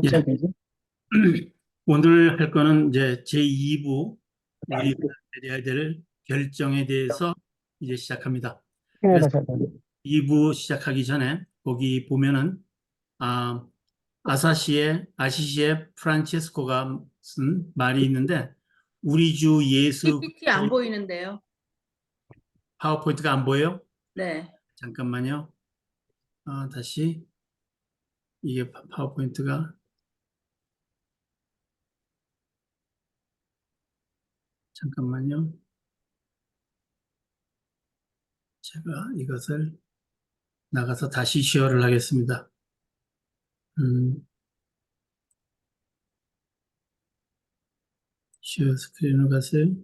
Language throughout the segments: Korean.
예. 오늘 할 거는 이제 제2부 우리가 내려야 될 결정에 대해서 이제 시작합니다. 그래서 2부 시작하기 전에 거기 보면은 아, 아시시의 프란체스코가 쓴 말이 있는데 우리 주 예수 PPT 안 보이는데요. 파워포인트가 안 보여요? 네. 잠깐만요. 다시 이게 파워포인트가 잠깐만요. 제가 이것을 나가서 다시 쉐어를 하겠습니다. 쉐어 스크린으로 가세요.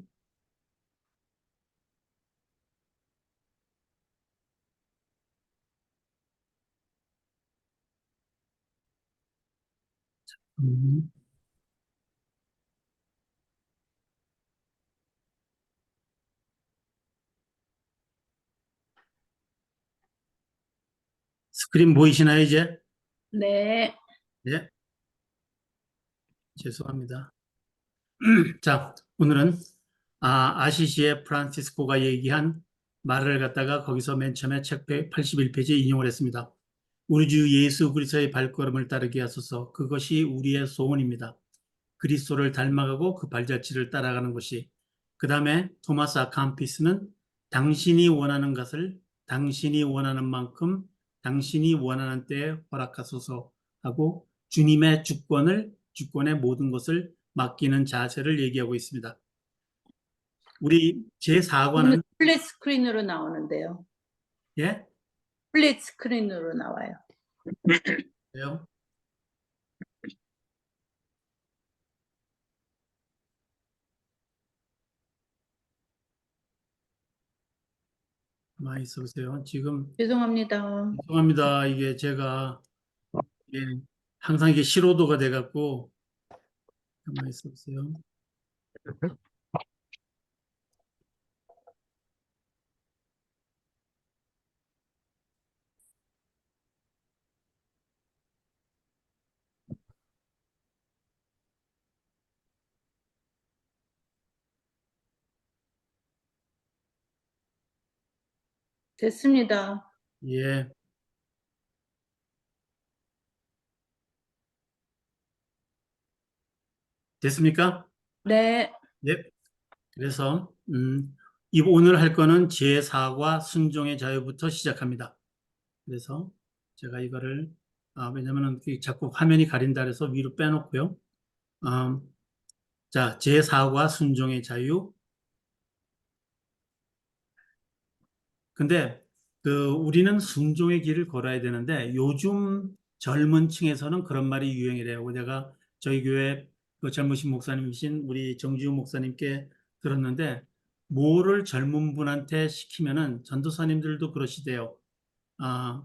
음, 스크린 보이시나요, 이제? 네. 네. 죄송합니다. 자, 오늘은 아시시의 프란시스코가 얘기한 말을 갖다가 거기서 맨 처음에 책 81페이지에 인용을 했습니다. 우리 주 예수 그리스도의 발걸음을 따르게 하소서. 그것이 우리의 소원입니다. 그리스도를 닮아가고 그 발자취를 따라가는 것이. 그 다음에 토마스 아캄피스는 당신이 원하는 것을 당신이 원하는 만큼 당신이 원하는 때에 허락하소서 하고 주님의 주권의 모든 것을 맡기는 자세를 얘기하고 있습니다. 우리 제4과는 플랫 스크린으로 나오는데요. 예? 플랫 스크린으로 나와요. 그래요? 많이 써보세요. 지금 죄송합니다. 죄송합니다. 이게 제가 예, 항상 이게 실오도가 돼갖고 가만히 있어보세요. 됐습니다. 예, 됐습니까? 네. 예. 그래서 오늘 할 거는 제4과 순종의 자유부터 시작합니다. 그래서 제가 이거를 왜냐면은 자꾸 화면이 가린다 그래서 위로 빼놓고요. 자, 제4과 순종의 자유. 근데 우리는 순종의 길을 걸어야 되는데 요즘 젊은 층에서는 그런 말이 유행이래요. 제가 저희 교회 그 젊으신 목사님이신 우리 정지훈 목사님께 들었는데 뭐를 젊은 분한테 시키면은 전도사님들도 그러시대요. 아,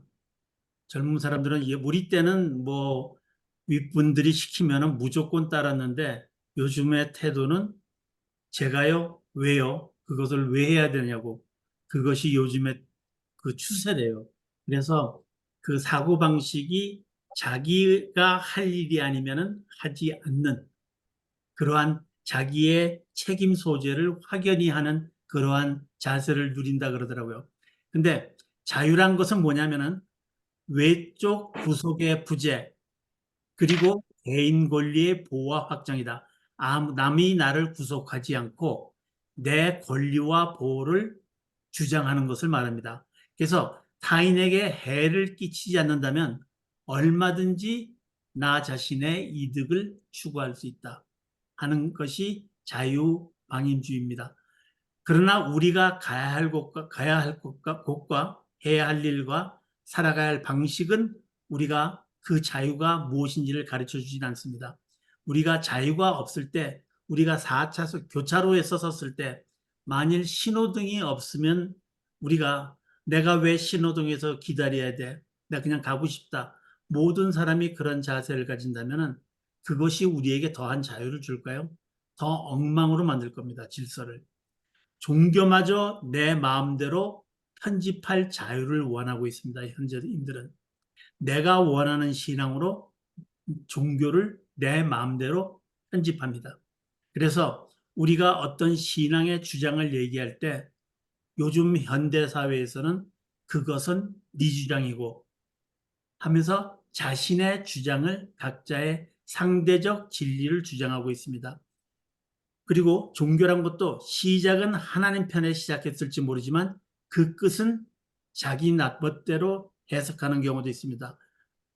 젊은 사람들은 우리 때는 뭐 윗분들이 시키면은 무조건 따랐는데 요즘의 태도는 제가요? 왜요? 그것을 왜 해야 되냐고. 그것이 요즘의 그 추세래요. 그래서 그 사고방식이 자기가 할 일이 아니면은 하지 않는 그러한 자기의 책임 소재를 확연히 하는 그러한 자세를 누린다 그러더라고요. 근데 자유란 것은 뭐냐면은 외적 구속의 부재, 그리고 개인 권리의 보호와 확장이다. 남이 나를 구속하지 않고 내 권리와 보호를 주장하는 것을 말합니다. 그래서 타인에게 해를 끼치지 않는다면 얼마든지 나 자신의 이득을 추구할 수 있다 하는 것이 자유방임주의입니다. 그러나 우리가 가야 할 곳과 해야 할 일과 살아가야 할 방식은 우리가 그 자유가 무엇인지를 가르쳐 주진 않습니다. 우리가 자유가 없을 때, 우리가 4차선 교차로에 섰을 때, 만일 신호등이 없으면 우리가 내가 왜 신호등에서 기다려야 돼? 나 그냥 가고 싶다. 모든 사람이 그런 자세를 가진다면 그것이 우리에게 더한 자유를 줄까요? 더 엉망으로 만들 겁니다. 질서를. 종교마저 내 마음대로 편집할 자유를 원하고 있습니다. 현재인들은. 내가 원하는 신앙으로 종교를 내 마음대로 편집합니다. 그래서 우리가 어떤 신앙의 주장을 얘기할 때 요즘 현대 사회에서는 그것은 네 주장이고 하면서 자신의 주장을 각자의 상대적 진리를 주장하고 있습니다. 그리고 종교란 것도 시작은 하나님 편에 시작했을지 모르지만 그 끝은 자기 멋대로 해석하는 경우도 있습니다.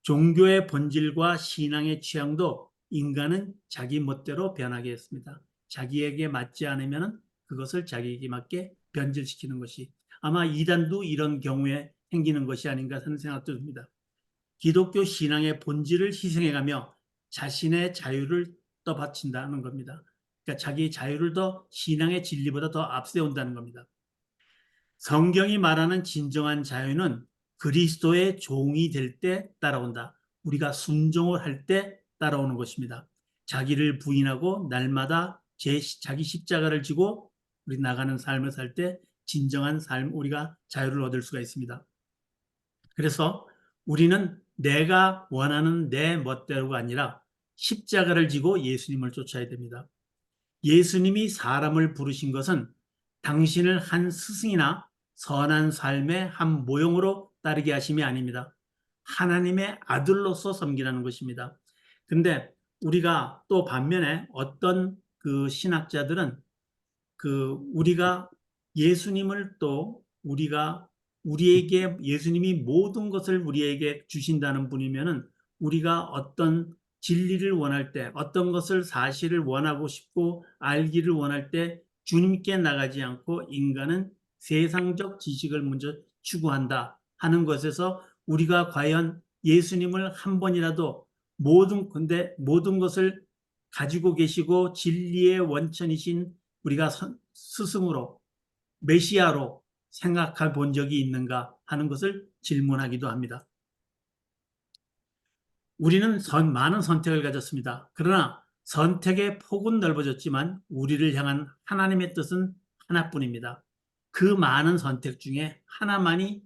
종교의 본질과 신앙의 취향도 인간은 자기 멋대로 변하게 했습니다. 자기에게 맞지 않으면 그것을 자기에게 맞게 변질시키는 것이 아마 이단도 이런 경우에 생기는 것이 아닌가 하는 생각도 듭니다. 기독교 신앙의 본질을 희생해가며 자신의 자유를 떠받친다는 겁니다. 그러니까 자기 자유를 더 신앙의 진리보다 더 앞세운다는 겁니다. 성경이 말하는 진정한 자유는 그리스도의 종이 될 때 따라온다. 우리가 순종을 할 때 따라오는 것입니다. 자기를 부인하고 날마다 자기 십자가를 지고 우리 나가는 삶을 살 때 진정한 삶, 우리가 자유를 얻을 수가 있습니다. 그래서 우리는 내가 원하는 내 멋대로가 아니라 십자가를 지고 예수님을 쫓아야 됩니다. 예수님이 사람을 부르신 것은 당신을 한 스승이나 선한 삶의 한 모형으로 따르게 하심이 아닙니다. 하나님의 아들로서 섬기라는 것입니다. 근데 우리가 또 반면에 어떤 그 신학자들은 우리가 예수님을 또 우리가 우리에게 예수님이 모든 것을 우리에게 주신다는 분이면은 우리가 어떤 진리를 원할 때 어떤 것을 사실을 원하고 싶고 알기를 원할 때 주님께 나가지 않고 인간은 세상적 지식을 먼저 추구한다 하는 것에서 우리가 과연 예수님을 한 번이라도 모든 것을 가지고 계시고 진리의 원천이신 우리가 스승으로 메시아로 생각해 본 적이 있는가 하는 것을 질문하기도 합니다. 우리는 많은 선택을 가졌습니다. 그러나 선택의 폭은 넓어졌지만 우리를 향한 하나님의 뜻은 하나뿐입니다. 그 많은 선택 중에 하나만이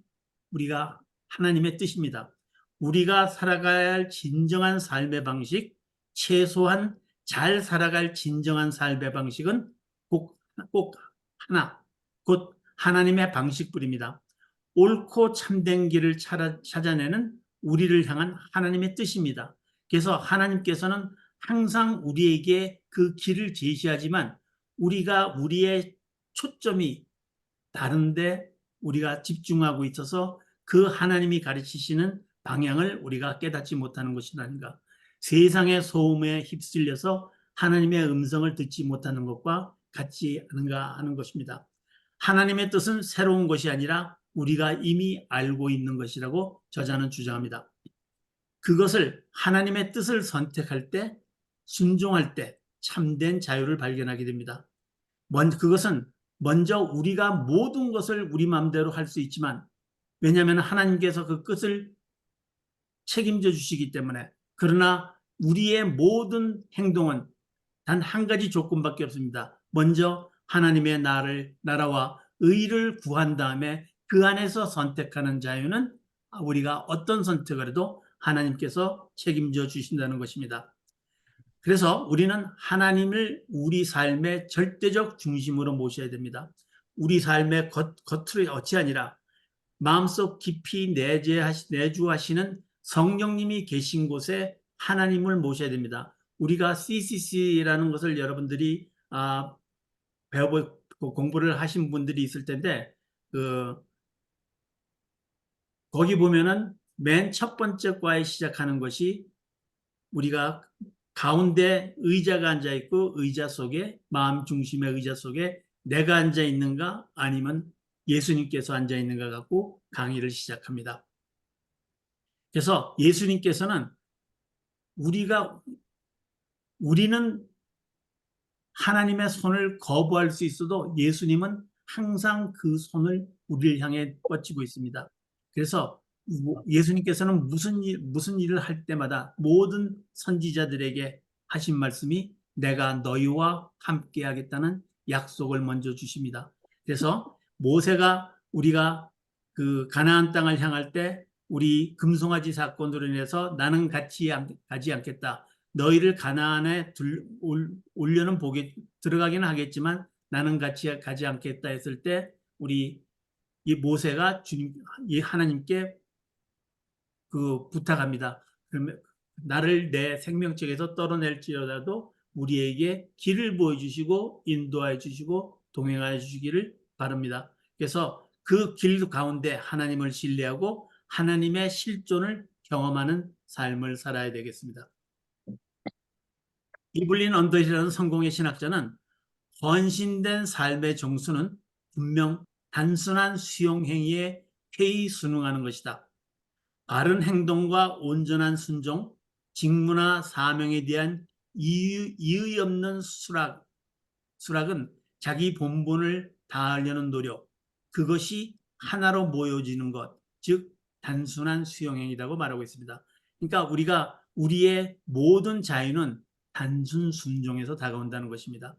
우리가 하나님의 뜻입니다. 우리가 살아가야 할 진정한 삶의 방식, 최소한 잘 살아갈 진정한 삶의 방식은 꼭 하나, 곧 하나님의 방식뿐입니다. 옳고 참된 길을 찾아내는 우리를 향한 하나님의 뜻입니다. 그래서 하나님께서는 항상 우리에게 그 길을 제시하지만 우리의 초점이 다른데 우리가 집중하고 있어서 그 하나님이 가르치시는 방향을 우리가 깨닫지 못하는 것이 아닌가. 세상의 소음에 휩쓸려서 하나님의 음성을 듣지 못하는 것과 같지 않은가 하는 것입니다. 하나님의 뜻은 새로운 것이 아니라 우리가 이미 알고 있는 것이라고 저자는 주장합니다. 그것을 하나님의 뜻을 선택할 때, 순종할 때 참된 자유를 발견하게 됩니다. 그것은 먼저 우리가 모든 것을 우리 마음대로 할 수 있지만 왜냐하면 하나님께서 그 끝을 책임져 주시기 때문에 그러나 우리의 모든 행동은 단 한 가지 조건밖에 없습니다. 먼저 하나님의 나라와 의를 구한 다음에 그 안에서 선택하는 자유는 우리가 어떤 선택을 해도 하나님께서 책임져 주신다는 것입니다. 그래서 우리는 하나님을 우리 삶의 절대적 중심으로 모셔야 됩니다. 우리 삶의 겉으로 어찌 아니라 마음속 깊이 내주하시는 성령님이 계신 곳에 하나님을 모셔야 됩니다. 우리가 CCC라는 것을 여러분들이 공부를 하신 분들이 있을 텐데 거기 보면은 맨 첫 번째 과에 시작하는 것이 우리가 가운데 의자가 앉아 있고 의자 속에 마음 중심의 의자 속에 내가 앉아 있는가 아니면 예수님께서 앉아 있는가 갖고 강의를 시작합니다. 그래서 예수님께서는 우리는 하나님의 손을 거부할 수 있어도 예수님은 항상 그 손을 우리를 향해 뻗치고 있습니다. 그래서 예수님께서는 무슨 일을 할 때마다 모든 선지자들에게 하신 말씀이 내가 너희와 함께 하겠다는 약속을 먼저 주십니다. 그래서 모세가 우리가 그 가나안 땅을 향할 때 우리 금송아지 사건으로 인해서 나는 가지 않겠다. 너희를 가나안에 올려는 들어가기는 하겠지만 나는 가지 않겠다 했을 때 우리 이 모세가 이 하나님께 그 부탁합니다. 그러면 나를 내 생명책에서 떨어낼지라도 우리에게 길을 보여주시고 인도해 주시고 동행하여 주시기를 바랍니다. 그래서 그 길 가운데 하나님을 신뢰하고 하나님의 실존을 경험하는 삶을 살아야 되겠습니다. 이블린 언더이라는 성공의 신학자는 헌신된 삶의 정수는 분명 단순한 수용 행위에 회의 순응하는 것이다. 바른 행동과 온전한 순종, 직무나 사명에 대한 이의 없는 수락은 자기 본분을 다하려는 노력, 그것이 하나로 모여지는 것, 즉 단순한 수용행위라고 말하고 있습니다. 그러니까 우리가 우리의 모든 자유는 단순 순종에서 다가온다는 것입니다.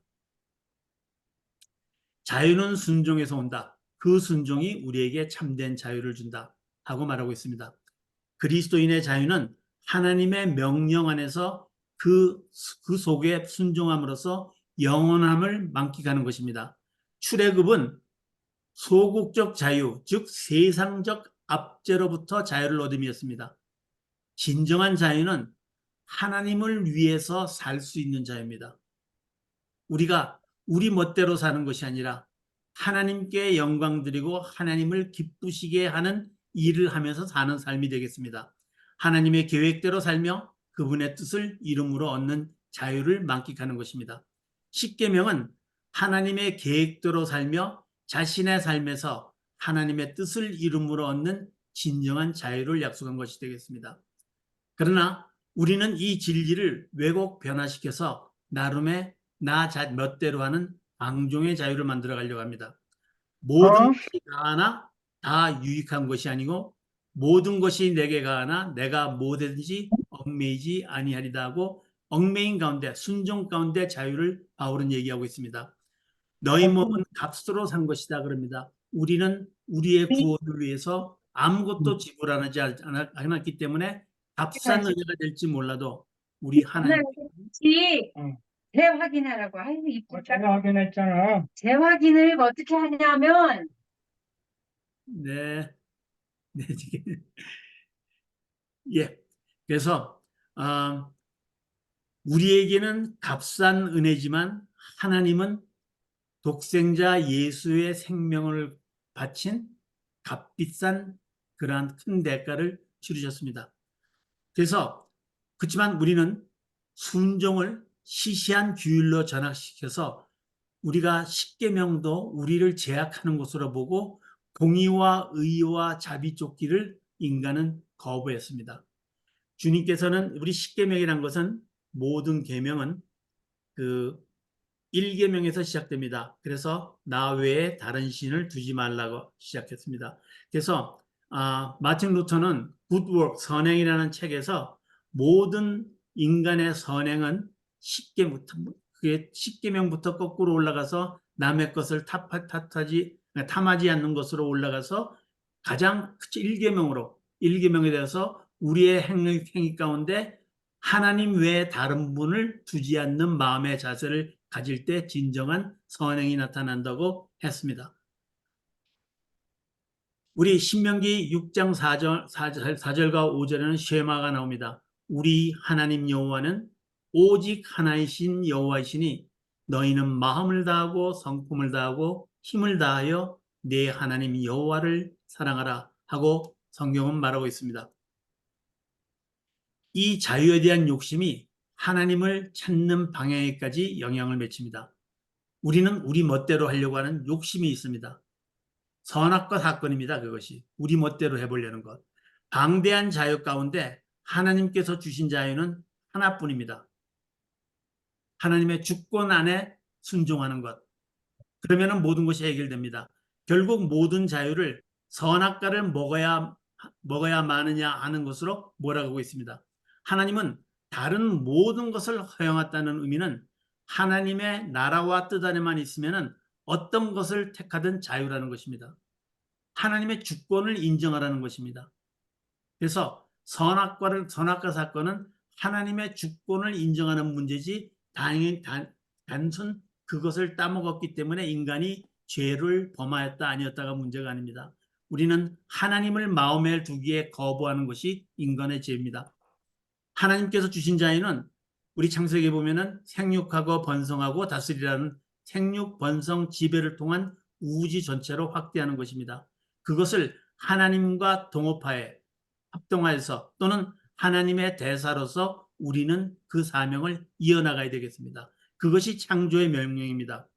자유는 순종에서 온다. 그 순종이 우리에게 참된 자유를 준다 하고 말하고 있습니다. 그리스도인의 자유는 하나님의 명령 안에서 그 속에 순종함으로써 영원함을 만끽하는 것입니다. 출애굽은 소극적 자유, 즉 세상적 압제로부터 자유를 얻음이었습니다. 진정한 자유는 하나님을 위해서 살 수 있는 자유입니다. 우리가 우리 멋대로 사는 것이 아니라 하나님께 영광 드리고 하나님을 기쁘시게 하는 일을 하면서 사는 삶이 되겠습니다. 하나님의 계획대로 살며 그분의 뜻을 이름으로 얻는 자유를 만끽하는 것입니다. 십계명은 하나님의 계획대로 살며 자신의 삶에서 하나님의 뜻을 이름으로 얻는 진정한 자유를 약속한 것이 되겠습니다. 그러나 우리는 이 진리를 왜곡 변화시켜서 나름의 나 멋대로 하는 방종의 자유를 만들어 가려고 합니다. 모든 것이 가하나 다 유익한 것이 아니고 모든 것이 내게 가하나 내가 뭐든지 얽매이지 아니하리다 하고 얽매인 가운데 순종 가운데 자유를 바울은 얘기하고 있습니다. 너희 몸은 값으로 산 것이다 그럽니다. 우리는 우리의 구원을 위해서 아무것도 지불하지 않았기 때문에 값싼 은혜가 될지 몰라도 우리 하나님 같이 재확인하라고. 아이고 이쁘다. 제가 확인했잖아. 재확인을 어떻게 하냐면 네, 네, 예. 그래서 우리에게는 값싼 은혜지만 하나님은 독생자 예수의 생명을 바친 값비싼 그러한 큰 대가를 치르셨습니다. 그래서 그렇지만 우리는 순종을 시시한 규율로 전락시켜서 우리가 십계명도 우리를 제약하는 것으로 보고 공의와 의와 자비 쫓기를 인간은 거부했습니다. 주님께서는 우리 십계명이란 것은 모든 계명은 그 1계명에서 시작됩니다. 그래서 나 외에 다른 신을 두지 말라고 시작했습니다. 그래서 마틴 루터는 굿워크 선행이라는 책에서 모든 인간의 선행은 10계명부터 거꾸로 올라가서 남의 것을 탐하지 않는 것으로 올라가서 가장 1계명에 대해서 우리의 행위 가운데 하나님 외에 다른 분을 두지 않는 마음의 자세를 가질 때 진정한 선행이 나타난다고 했습니다. 우리 신명기 6장 4절과 5절에는 쉐마가 나옵니다. 우리 하나님 여호와는 오직 하나이신 여호와이시니 너희는 마음을 다하고 성품을 다하고 힘을 다하여 내 하나님 여호와를 사랑하라 하고 성경은 말하고 있습니다. 이 자유에 대한 욕심이 하나님을 찾는 방향에까지 영향을 미칩니다. 우리는 우리 멋대로 하려고 하는 욕심이 있습니다. 선악과 사건입니다. 그것이 우리 멋대로 해보려는 것. 방대한 자유 가운데 하나님께서 주신 자유는 하나뿐입니다. 하나님의 주권 안에 순종하는 것. 그러면 모든 것이 해결됩니다. 결국 모든 자유를 선악과를 먹어야 마느냐 하는 것으로 몰아가고 있습니다. 하나님은 다른 모든 것을 허용했다는 의미는 하나님의 나라와 뜻 안에만 있으면 어떤 것을 택하든 자유라는 것입니다. 하나님의 주권을 인정하라는 것입니다. 그래서 선악과 사건은 하나님의 주권을 인정하는 문제지 단순 그것을 따먹었기 때문에 인간이 죄를 범하였다 아니었다가 문제가 아닙니다. 우리는 하나님을 마음에 두기에 거부하는 것이 인간의 죄입니다. 하나님께서 주신 자유는 우리 창세기에 보면은 생육하고 번성하고 다스리라는 생육, 번성, 지배를 통한 우주 전체로 확대하는 것입니다. 그것을 하나님과 합동하여서 또는 하나님의 대사로서 우리는 그 사명을 이어나가야 되겠습니다. 그것이 창조의 명령입니다.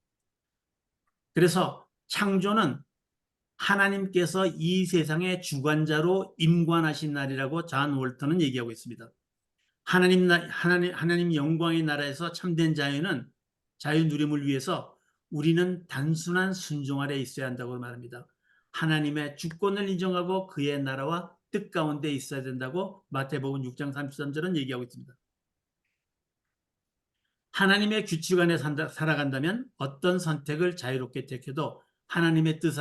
그래서 창조는 하나님께서 이 세상의 주관자로 임관하신 날이라고 존 월턴은 얘기하고 있습니다. 하나님 영광의 나라에서 참된 자유 누림을 위해서 우리는 단순한 순종 아래 있어야 한다고 말합니다. 하나님의 주권을 인정하고 그의 나라와 뜻 가운데 있어야 된다고 마태복음 6장 33절은 얘기하고 있습니다. 하나님의 규칙 안에 살아간다면 어떤 선택을 자유롭게 택해도 하나님의 뜻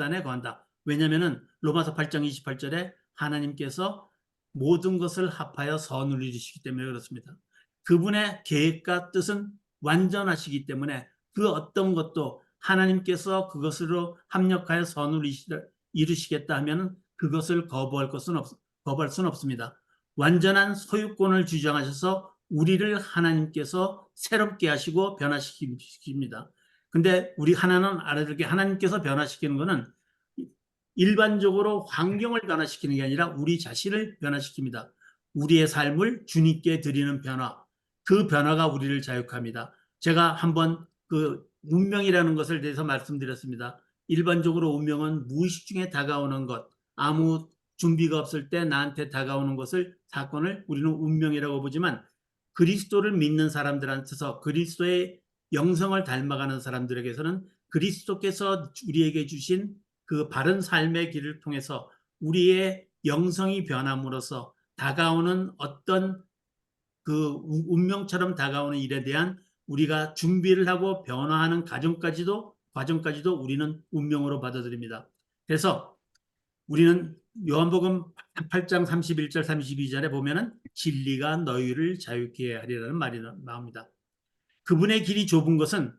안에 거한다. 왜냐하면 로마서 8장 28절에 하나님께서 모든 것을 합하여 선을 이루시기 때문에 그렇습니다. 그분의 계획과 뜻은 완전하시기 때문에 그 어떤 것도 하나님께서 그것으로 합력하여 선을 이루시겠다 하면 그것을 거부할 수는 없습니다. 완전한 소유권을 주장하셔서 우리를 하나님께서 새롭게 하시고 변화시킵니다. 근데 우리 하나는 알아들게 하나님께서 변화시키는 것은 일반적으로 환경을 변화시키는 게 아니라 우리 자신을 변화시킵니다. 우리의 삶을 주님께 드리는 변화, 그 변화가 우리를 자유합니다. 제가 한번 그 운명이라는 것을 대해서 말씀드렸습니다. 일반적으로 운명은 무의식 중에 다가오는 것, 아무 준비가 없을 때 나한테 다가오는 사건을 우리는 운명이라고 보지만 그리스도를 믿는 사람들한테서 그리스도의 영성을 닮아가는 사람들에게서는 그리스도께서 우리에게 주신 그 바른 삶의 길을 통해서 우리의 영성이 변함으로써 다가오는 어떤 그 운명처럼 다가오는 일에 대한 우리가 준비를 하고 변화하는 과정까지도 우리는 운명으로 받아들입니다. 그래서 우리는 요한복음 8장 31절 32절에 보면은 진리가 너희를 자유케 하리라는 말이 나옵니다. 그분의 길이 좁은 것은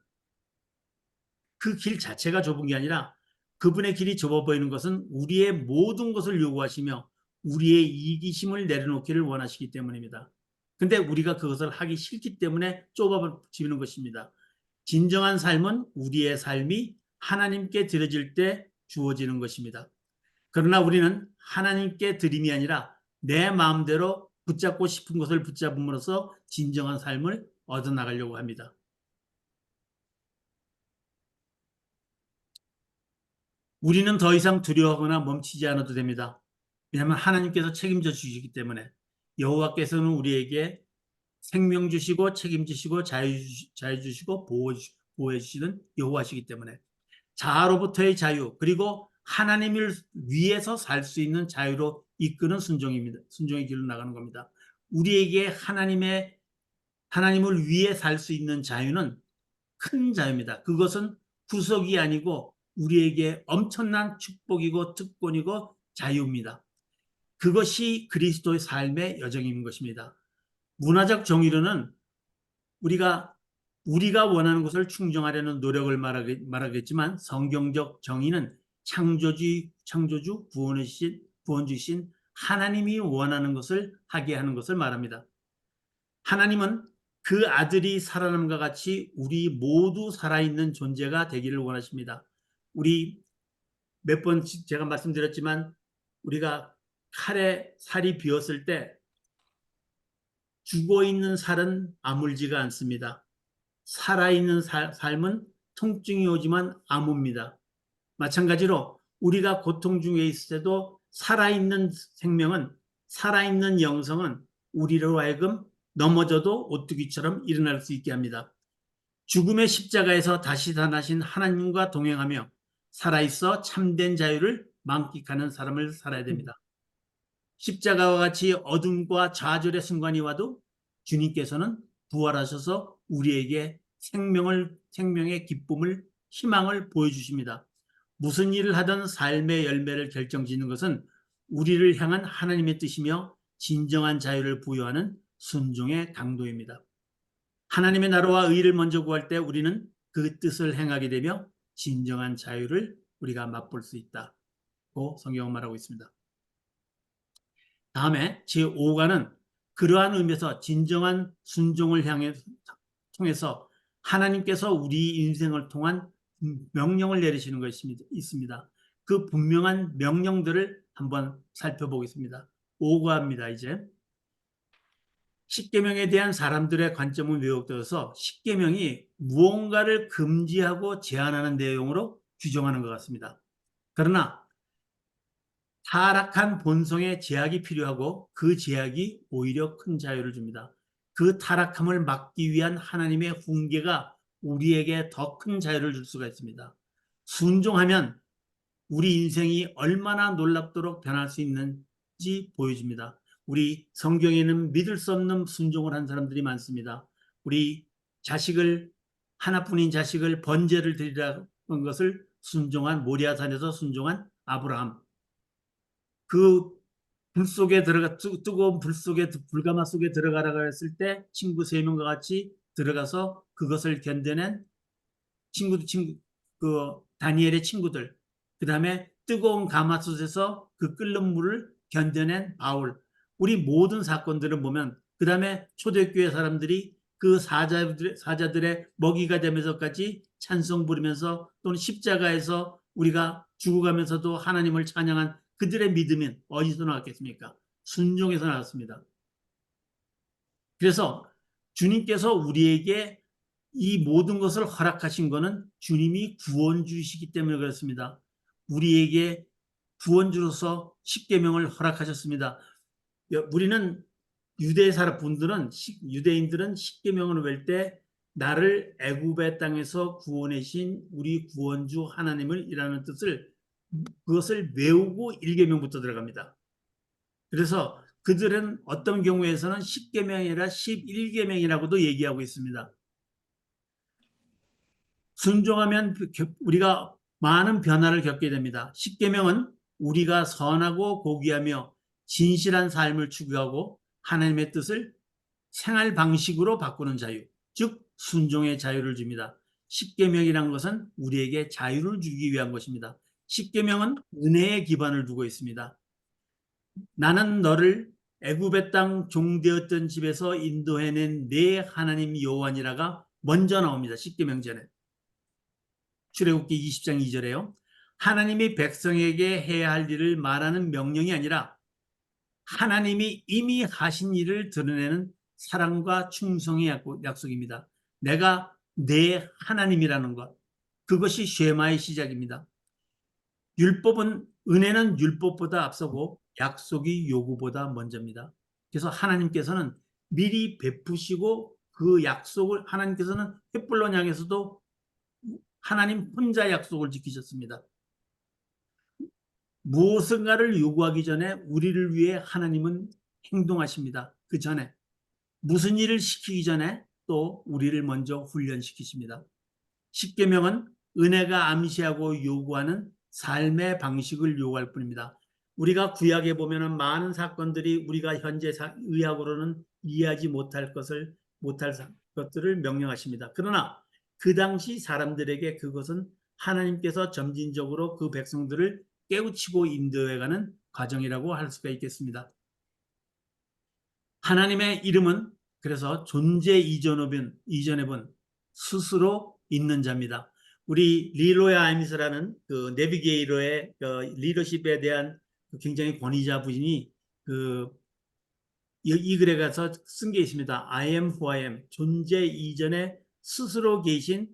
그 길 자체가 좁은 게 아니라 그분의 길이 좁아 보이는 것은 우리의 모든 것을 요구하시며 우리의 이기심을 내려놓기를 원하시기 때문입니다. 근데 우리가 그것을 하기 싫기 때문에 좁아지는 것입니다. 진정한 삶은 우리의 삶이 하나님께 드려질 때 주어지는 것입니다. 그러나 우리는 하나님께 드림이 아니라 내 마음대로 붙잡고 싶은 것을 붙잡음으로써 진정한 삶을 얻어나가려고 합니다. 우리는 더 이상 두려워하거나 멈추지 않아도 됩니다. 왜냐하면 하나님께서 책임져 주시기 때문에 여호와께서는 우리에게 생명 주시고 책임지시고 자유 주시고 보호해 주시는 여호와시기 때문에 자아로부터의 자유 그리고 하나님을 위해서 살 수 있는 자유로 이끄는 순종입니다. 순종의 길로 나가는 겁니다. 우리에게 하나님을 위해 살 수 있는 자유는 큰 자유입니다. 그것은 구속이 아니고 우리에게 엄청난 축복이고 특권이고 자유입니다. 그것이 그리스도의 삶의 여정인 것입니다. 문화적 정의로는 우리가 원하는 것을 충족하려는 노력을 말하겠지만 성경적 정의는 창조주 구원주신 하나님이 원하는 것을 하게 하는 것을 말합니다. 하나님은 그 아들이 살아남과 같이 우리 모두 살아있는 존재가 되기를 원하십니다. 우리 몇 번 제가 말씀드렸지만 우리가 칼에 살이 비었을 때 죽어있는 살은 아물지가 않습니다. 살아있는 삶은 통증이 오지만 아뭅니다. 마찬가지로 우리가 고통 중에 있을 때도 살아있는 생명은 살아있는 영성은 우리로 하여금 넘어져도 오뚜기처럼 일어날 수 있게 합니다. 죽음의 십자가에서 다시 살아나신 하나님과 동행하며 살아있어 참된 자유를 만끽하는 삶을 살아야 됩니다. 십자가와 같이 어둠과 좌절의 순간이 와도 주님께서는 부활하셔서 우리에게 생명의 기쁨을 희망을 보여주십니다. 무슨 일을 하든 삶의 열매를 결정짓는 것은 우리를 향한 하나님의 뜻이며 진정한 자유를 부여하는 순종의 강도입니다. 하나님의 나라와 의를 먼저 구할 때 우리는 그 뜻을 행하게 되며 진정한 자유를 우리가 맛볼 수 있다고 성경은 말하고 있습니다. 다음에 제5가는 그러한 의미에서 진정한 순종을 통해서 하나님께서 우리 인생을 통한 명령을 내리시는 것이 있습니다. 그 분명한 명령들을 한번 살펴보겠습니다. 5가입니다. 이제 십계명에 대한 사람들의 관점은 왜곡되어서 십계명이 무언가를 금지하고 제한하는 내용으로 규정하는 것 같습니다. 그러나 타락한 본성의 제약이 필요하고 그 제약이 오히려 큰 자유를 줍니다. 그 타락함을 막기 위한 하나님의 훈계가 우리에게 더 큰 자유를 줄 수가 있습니다. 순종하면 우리 인생이 얼마나 놀랍도록 변할 수 있는지 보여줍니다. 우리 성경에는 믿을 수 없는 순종을 한 사람들이 많습니다. 우리 자식을 하나뿐인 자식을 번제를 드리라는 것을 순종한 모리아산에서 순종한 아브라함, 그 불 속에 들어가 뜨거운 불 속에 불가마 속에 들어가라고 했을 때 친구 3명과 같이 들어가서 그것을 견뎌낸 그 다니엘의 친구들, 그 다음에 뜨거운 가마솥에서 그 끓는 물을 견뎌낸 바울, 우리 모든 사건들을 보면, 그 다음에 초대교회 사람들이 그 사자들의 먹이가 되면서까지 찬송 부르면서 또는 십자가에서 우리가 죽어가면서도 하나님을 찬양한 그들의 믿음은 어디서 나왔겠습니까? 순종에서 나왔습니다. 그래서 주님께서 우리에게 이 모든 것을 허락하신 것은 주님이 구원주이시기 때문에 그렇습니다. 우리에게 구원주로서 십계명을 허락하셨습니다. 우리는 유대인들은 십계명을 외울 때 나를 애굽의 땅에서 구원하신 우리 구원주 하나님을 이라는 뜻을 그것을 외우고 1계명부터 들어갑니다. 그래서 그들은 어떤 경우에서는 10계명이 아니라 11계명이라고도 얘기하고 있습니다. 순종하면 우리가 많은 변화를 겪게 됩니다. 10계명은 우리가 선하고 고귀하며 진실한 삶을 추구하고 하나님의 뜻을 생활 방식으로 바꾸는 자유, 즉 순종의 자유를 줍니다. 10계명이란 것은 우리에게 자유를 주기 위한 것입니다. 10계명은 은혜의 기반을 두고 있습니다. 나는 너를 애굽의 땅 종되었던 집에서 인도해낸 내 하나님 여호와니라가 먼저 나옵니다. 10계명 전에. 출애굽기 20장 2절에요. 하나님이 백성에게 해야 할 일을 말하는 명령이 아니라 하나님이 이미 하신 일을 드러내는 사랑과 충성의 약속입니다. 내가 내 하나님이라는 것, 그것이 쉐마의 시작입니다. 은혜는 율법보다 앞서고 약속이 요구보다 먼저입니다. 그래서 하나님께서는 미리 베푸시고 그 약속을 하나님께서는 횃불로 향해서도 하나님 혼자 약속을 지키셨습니다. 무엇인가를 요구하기 전에 우리를 위해 하나님은 행동하십니다. 그 전에 무슨 일을 시키기 전에 또 우리를 먼저 훈련시키십니다. 십계명은 은혜가 암시하고 요구하는 삶의 방식을 요구할 뿐입니다. 우리가 구약에 보면은 많은 사건들이 우리가 현재 의학으로는 이해하지 못할 것들을 명령하십니다. 그러나 그 당시 사람들에게 그것은 하나님께서 점진적으로 그 백성들을 깨우치고 인도해가는 과정이라고 할 수가 있겠습니다. 하나님의 이름은 그래서 존재 이전의 분, 스스로 있는 자입니다. 우리 리로야 아임스라는 그 내비게이터의 리더십에 대한 굉장히 권위자 분이 이 글에 가서 쓴 게 있습니다. I am who I am. 존재 이전에 스스로 계신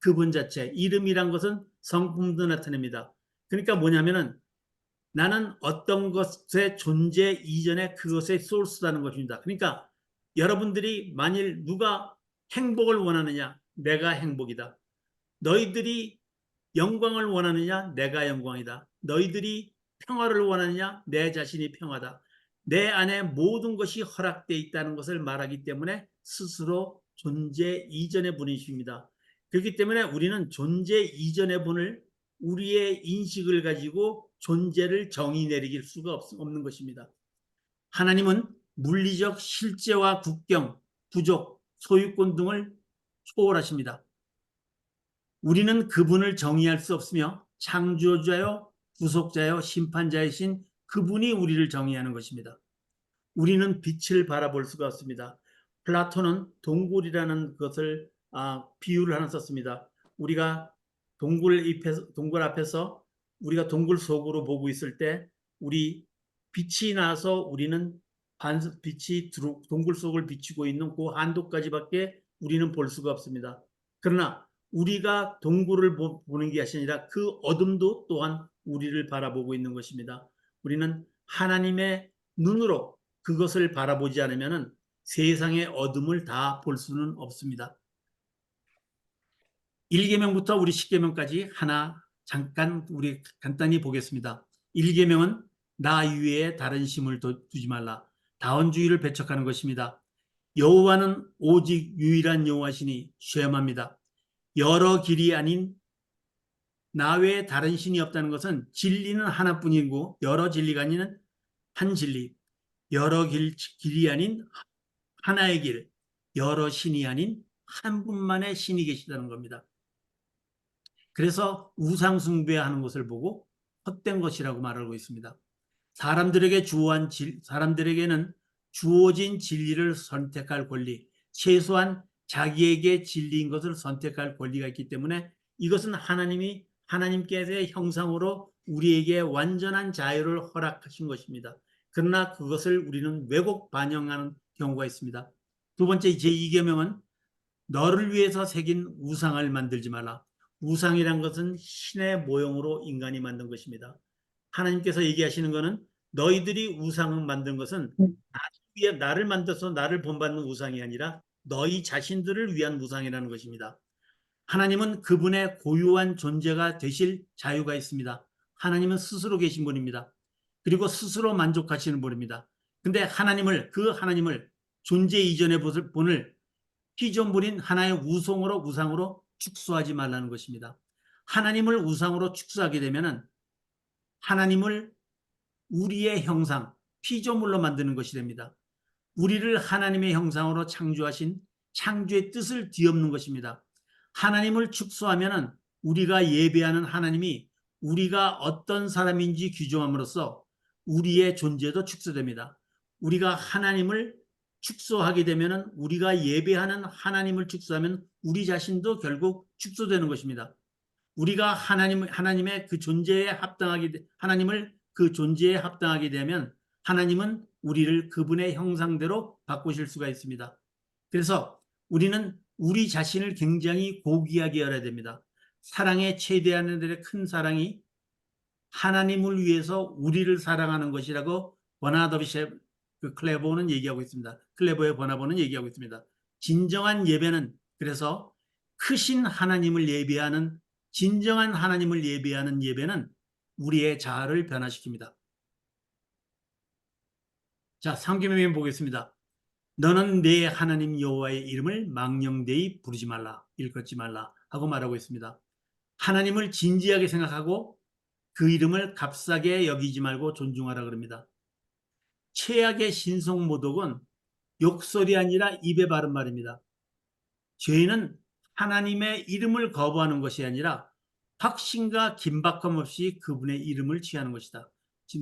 그분 자체. 이름이란 것은 성품도 나타냅니다. 그러니까 뭐냐면은 나는 어떤 것의 존재 이전에 그것의 소스라는 것입니다. 그러니까 여러분들이 만일 누가 행복을 원하느냐? 내가 행복이다. 너희들이 영광을 원하느냐? 내가 영광이다. 너희들이 평화를 원하느냐? 내 자신이 평화다. 내 안에 모든 것이 허락되어 있다는 것을 말하기 때문에 스스로 존재 이전의 분이십니다. 그렇기 때문에 우리는 존재 이전의 분을 우리의 인식을 가지고 존재를 정의 내리길 수가 없는 것입니다. 하나님은 물리적 실제와 국경, 부족, 소유권 등을 초월하십니다. 우리는 그분을 정의할 수 없으며 창조자요, 구속자요, 심판자이신 그분이 우리를 정의하는 것입니다. 우리는 빛을 바라볼 수가 없습니다. 플라톤은 동굴이라는 것을 비유를 하나 썼습니다. 우리가 동굴 앞에서 우리가 동굴 속으로 보고 있을 때 우리 빛이 나서 우리는 빛이 동굴 속을 비추고 있는 그 한도까지밖에 우리는 볼 수가 없습니다. 그러나 우리가 동굴을 보는 게 아니라 그 어둠도 또한 우리를 바라보고 있는 것입니다. 우리는 하나님의 눈으로 그것을 바라보지 않으면 세상의 어둠을 다 볼 수는 없습니다. 1계명부터 우리 10계명까지 하나 잠깐 우리 간단히 보겠습니다. 1계명은 나 위에 다른 신을 두지 말라. 다원주의를 배척하는 것입니다. 여호와는 오직 유일한 여호와시니 쉐엄합니다. 여러 길이 아닌 나 외에 다른 신이 없다는 것은 진리는 하나뿐이고 여러 진리가 아닌 한 진리, 여러 길이 아닌 하나의 길, 여러 신이 아닌 한 분만의 신이 계시다는 겁니다. 그래서 우상 숭배하는 것을 보고 헛된 것이라고 말하고 있습니다. 사람들에게는 주어진 진리를 선택할 권리, 최소한 자기에게 진리인 것을 선택할 권리가 있기 때문에 이것은 하나님께서의 형상으로 우리에게 완전한 자유를 허락하신 것입니다. 그러나 그것을 우리는 왜곡 반영하는 경우가 있습니다. 두 번째 제2계명은 너를 위해서 새긴 우상을 만들지 말라. 우상이란 것은 신의 모형으로 인간이 만든 것입니다. 하나님께서 얘기하시는 것은 너희들이 우상을 만든 것은 나를 만들어서 나를 본받는 우상이 아니라 너희 자신들을 위한 우상이라는 것입니다. 하나님은 그분의 고유한 존재가 되실 자유가 있습니다. 하나님은 스스로 계신 분입니다. 그리고 스스로 만족하시는 분입니다. 근데 하나님을 존재 이전의 분을 피조물인 하나의 우상으로 축소하지 말라는 것입니다. 하나님을 우상으로 축소하게 되면 하나님을 우리의 형상, 피조물로 만드는 것이 됩니다. 우리를 하나님의 형상으로 창조하신 창조의 뜻을 뒤엎는 것입니다. 하나님을 축소하면 우리가 예배하는 하나님이 우리가 어떤 사람인지 규정함으로써 우리의 존재도 축소됩니다. 우리가 하나님을 축소하게 되면 우리가 예배하는 하나님을 축소하면 우리 자신도 결국 축소되는 것입니다. 우리가 하나님의 그 존재에 하나님을 그 존재에 합당하게 되면 하나님은 우리를 그분의 형상대로 바꾸실 수가 있습니다. 그래서 우리는 우리 자신을 굉장히 고귀하게 여겨야 됩니다. 사랑의 최대한 큰 사랑이 하나님을 위해서 우리를 사랑하는 것이라고 버나더비셰 클레보는 얘기하고 있습니다. 클레보의 버나보는 얘기하고 있습니다. 진정한 예배는 그래서 크신 하나님을 예배하는 진정한 하나님을 예배하는 예배는 우리의 자아를 변화시킵니다. 자, 3계명 보겠습니다. 너는 내 하나님 여호와의 이름을 망령되이 부르지 말라, 일컫지 말라 하고 말하고 있습니다. 하나님을 진지하게 생각하고 그 이름을 값싸게 여기지 말고 존중하라 그럽니다. 최악의 신성모독은 욕설이 아니라 입에 바른 말입니다. 죄는 하나님의 이름을 거부하는 것이 아니라 확신과 긴박함 없이 그분의 이름을 취하는 것이다.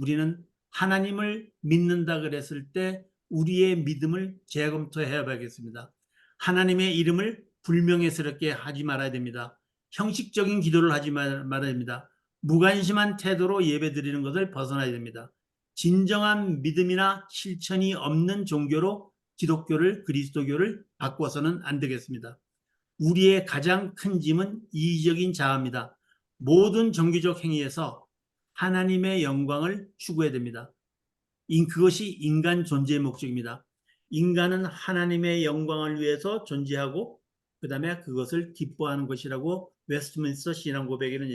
우리는 하나님을 믿는다 그랬을 때 우리의 믿음을 재검토해 봐야겠습니다. 하나님의 이름을 불명예스럽게 하지 말아야 됩니다. 형식적인 기도를 하지 말아야 됩니다. 무관심한 태도로 예배드리는 것을 벗어나야 됩니다. 진정한 믿음이나 실천이 없는 종교로 기독교를 그리스도교를 바꿔서는 안 되겠습니다. 우리의 가장 큰 짐은 이기적인 자아입니다. 모든 종교적 행위에서 하나님의 영광을 추구해야 됩니다. 그것이 인간 존재의 목적입니다. 인간은 하나님의 영광을 위해서 존재하고 그 다음에 그것을 기뻐하는 것이라고 웨스트민스터 신앙고백에는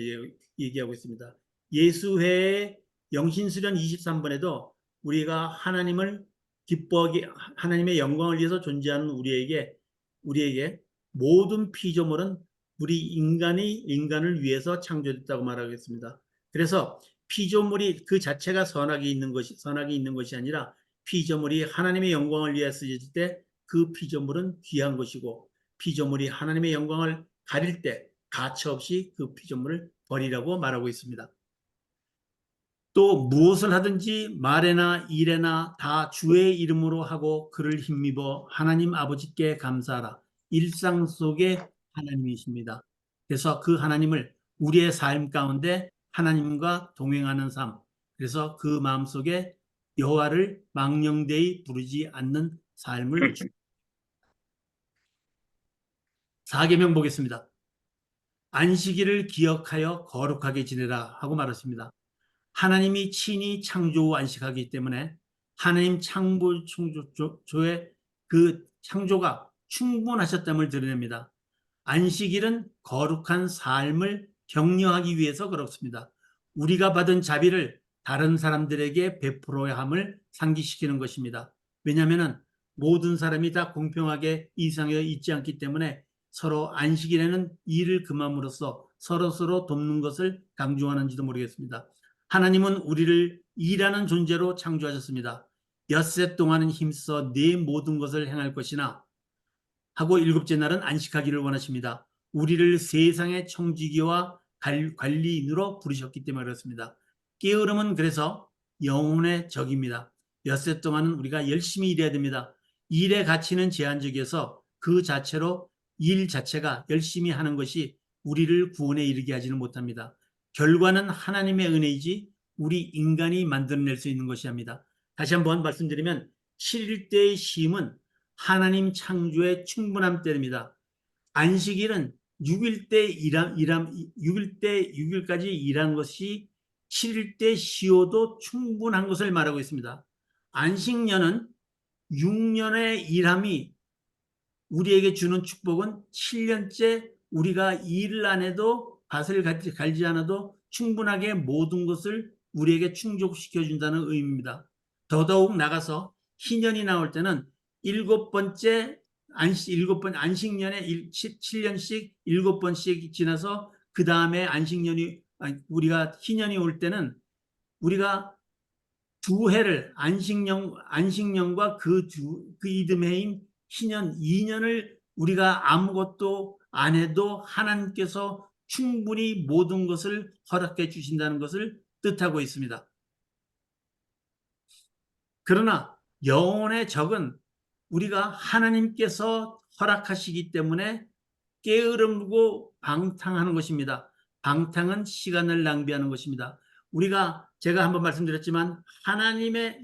얘기하고 있습니다. 예수회의 영신수련 23번에도 우리가 하나님을 기뻐하게 하나님의 영광을 위해서 존재하는 우리에게 모든 피조물은 우리 인간을 위해서 창조됐다고 말하겠습니다. 그래서 피조물이 그 자체가 선악이 있는 것이 아니라 피조물이 하나님의 영광을 위해 쓰여질 때 그 피조물은 귀한 것이고 피조물이 하나님의 영광을 가릴 때 가차없이 그 피조물을 버리라고 말하고 있습니다. 또 무엇을 하든지 말에나 일에나 다 주의 이름으로 하고 그를 힘입어 하나님 아버지께 감사하라. 일상 속에 하나님이십니다. 그래서 그 하나님을 우리의 삶 가운데 하나님과 동행하는 삶, 그래서 그 마음속에 여호와를 망령되이 부르지 않는 삶을 4계명 보겠습니다. 안식일을 기억하여 거룩하게 지내라 하고 말했습니다. 하나님이 친히 창조 후 안식하기 때문에 하나님 창조의 그 창조가 충분하셨다는 드러냅니다. 안식일은 거룩한 삶을 격려하기 위해서 그렇습니다. 우리가 받은 자비를 다른 사람들에게 베풀어야 함을 상기시키는 것입니다. 왜냐하면 모든 사람이 다 공평하게 이상하여 있지 않기 때문에 서로 안식일에는 일을 금함으로써 서로 돕는 것을 강조하는지도 모르겠습니다. 하나님은 우리를 일하는 존재로 창조하셨습니다. 엿새 동안은 힘써 네 모든 것을 행할 것이나 하고 일곱째 날은 안식하기를 원하십니다. 우리를 세상의 청지기와 관리인으로 부르셨기 때문에 그렇습니다. 게으름은 그래서 영혼의 적입니다. 엿새 동안은 우리가 열심히 일해야 됩니다. 일의 가치는 제한적이어서 그 자체로 일 자체가 열심히 하는 것이 우리를 구원에 이르게 하지는 못합니다. 결과는 하나님의 은혜이지 우리 인간이 만들어낼 수 있는 것이 합니다. 다시 한번 말씀드리면 7일대의 쉼은 하나님 창조의 충분함 때문입니다. 안식일은 6일까지 일한 것이 7일때 쉬어도 충분한 것을 말하고 있습니다. 안식년은 6년의 일함이 우리에게 주는 축복은 7년째 우리가 일을 안 해도 밭을 갈지 않아도 충분하게 모든 것을 우리에게 충족시켜 준다는 의미입니다. 더더욱 나가서 희년이 나올 때는 일곱 번째 안식년에 7년씩 7번씩 지나서 그 다음에 우리가 희년이 올 때는 우리가 두 해를 안식년과 그 이듬해인 희년 2년을 우리가 아무것도 안 해도 하나님께서 충분히 모든 것을 허락해 주신다는 것을 뜻하고 있습니다. 그러나 영혼의 적은 우리가 하나님께서 허락하시기 때문에 게으름고 방탕하는 것입니다. 방탕은 시간을 낭비하는 것입니다. 제가 한번 말씀드렸지만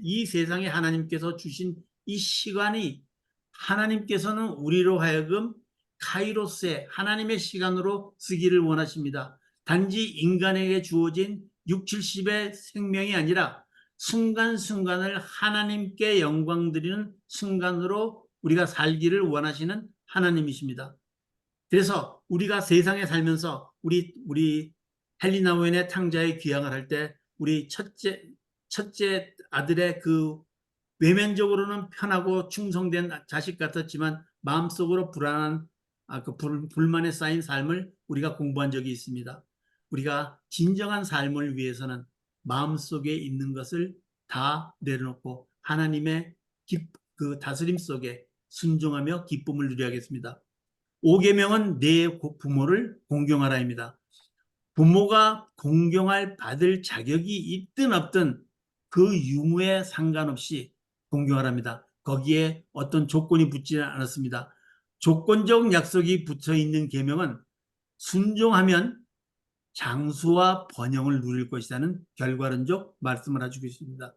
이 세상에 하나님께서 주신 이 시간이 하나님께서는 우리로 하여금 카이로스의 하나님의 시간으로 쓰기를 원하십니다. 단지 인간에게 주어진 6, 70의 생명이 아니라 순간순간을 하나님께 영광 드리는 순간으로 우리가 살기를 원하시는 하나님이십니다. 그래서 우리가 세상에 살면서 우리 헬리나 오웬의 탕자의 귀향을 할 때 우리 첫째 아들의 그 외면적으로는 편하고 충성된 자식 같았지만 마음속으로 불안한 불만에 쌓인 삶을 우리가 공부한 적이 있습니다. 우리가 진정한 삶을 위해서는 마음속에 있는 것을 다 내려놓고 하나님의 그 다스림 속에 순종하며 기쁨을 누려야겠습니다. 5계명은 내 부모를 공경하라입니다. 부모가 공경할 받을 자격이 있든 없든 그 유무에 상관없이 공경하랍니다. 거기에 어떤 조건이 붙지는 않았습니다. 조건적 약속이 붙어 있는 계명은 순종하면 장수와 번영을 누릴 것이라는 결과론적 말씀을 해주고 있습니다.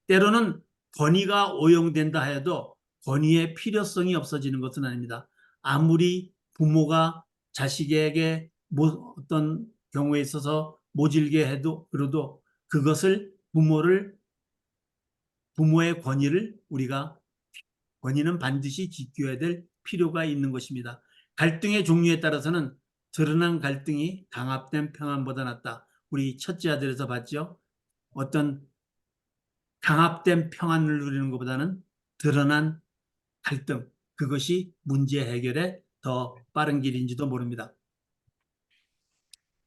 때로는 권위가 오용된다 하여도 권위의 필요성이 없어지는 것은 아닙니다. 아무리 부모가 자식에게 어떤 경우에 있어서 모질게 해도 그래도 그것을 부모의 권위는 반드시 지켜야 될 필요가 있는 것입니다. 갈등의 종류에 따라서는 드러난 갈등이 강압된 평안보다 낫다. 우리 첫째 아들에서 봤죠. 어떤 강압된 평안을 누리는 것보다는 드러난 갈등, 그것이 문제 해결에 더 빠른 길인지도 모릅니다.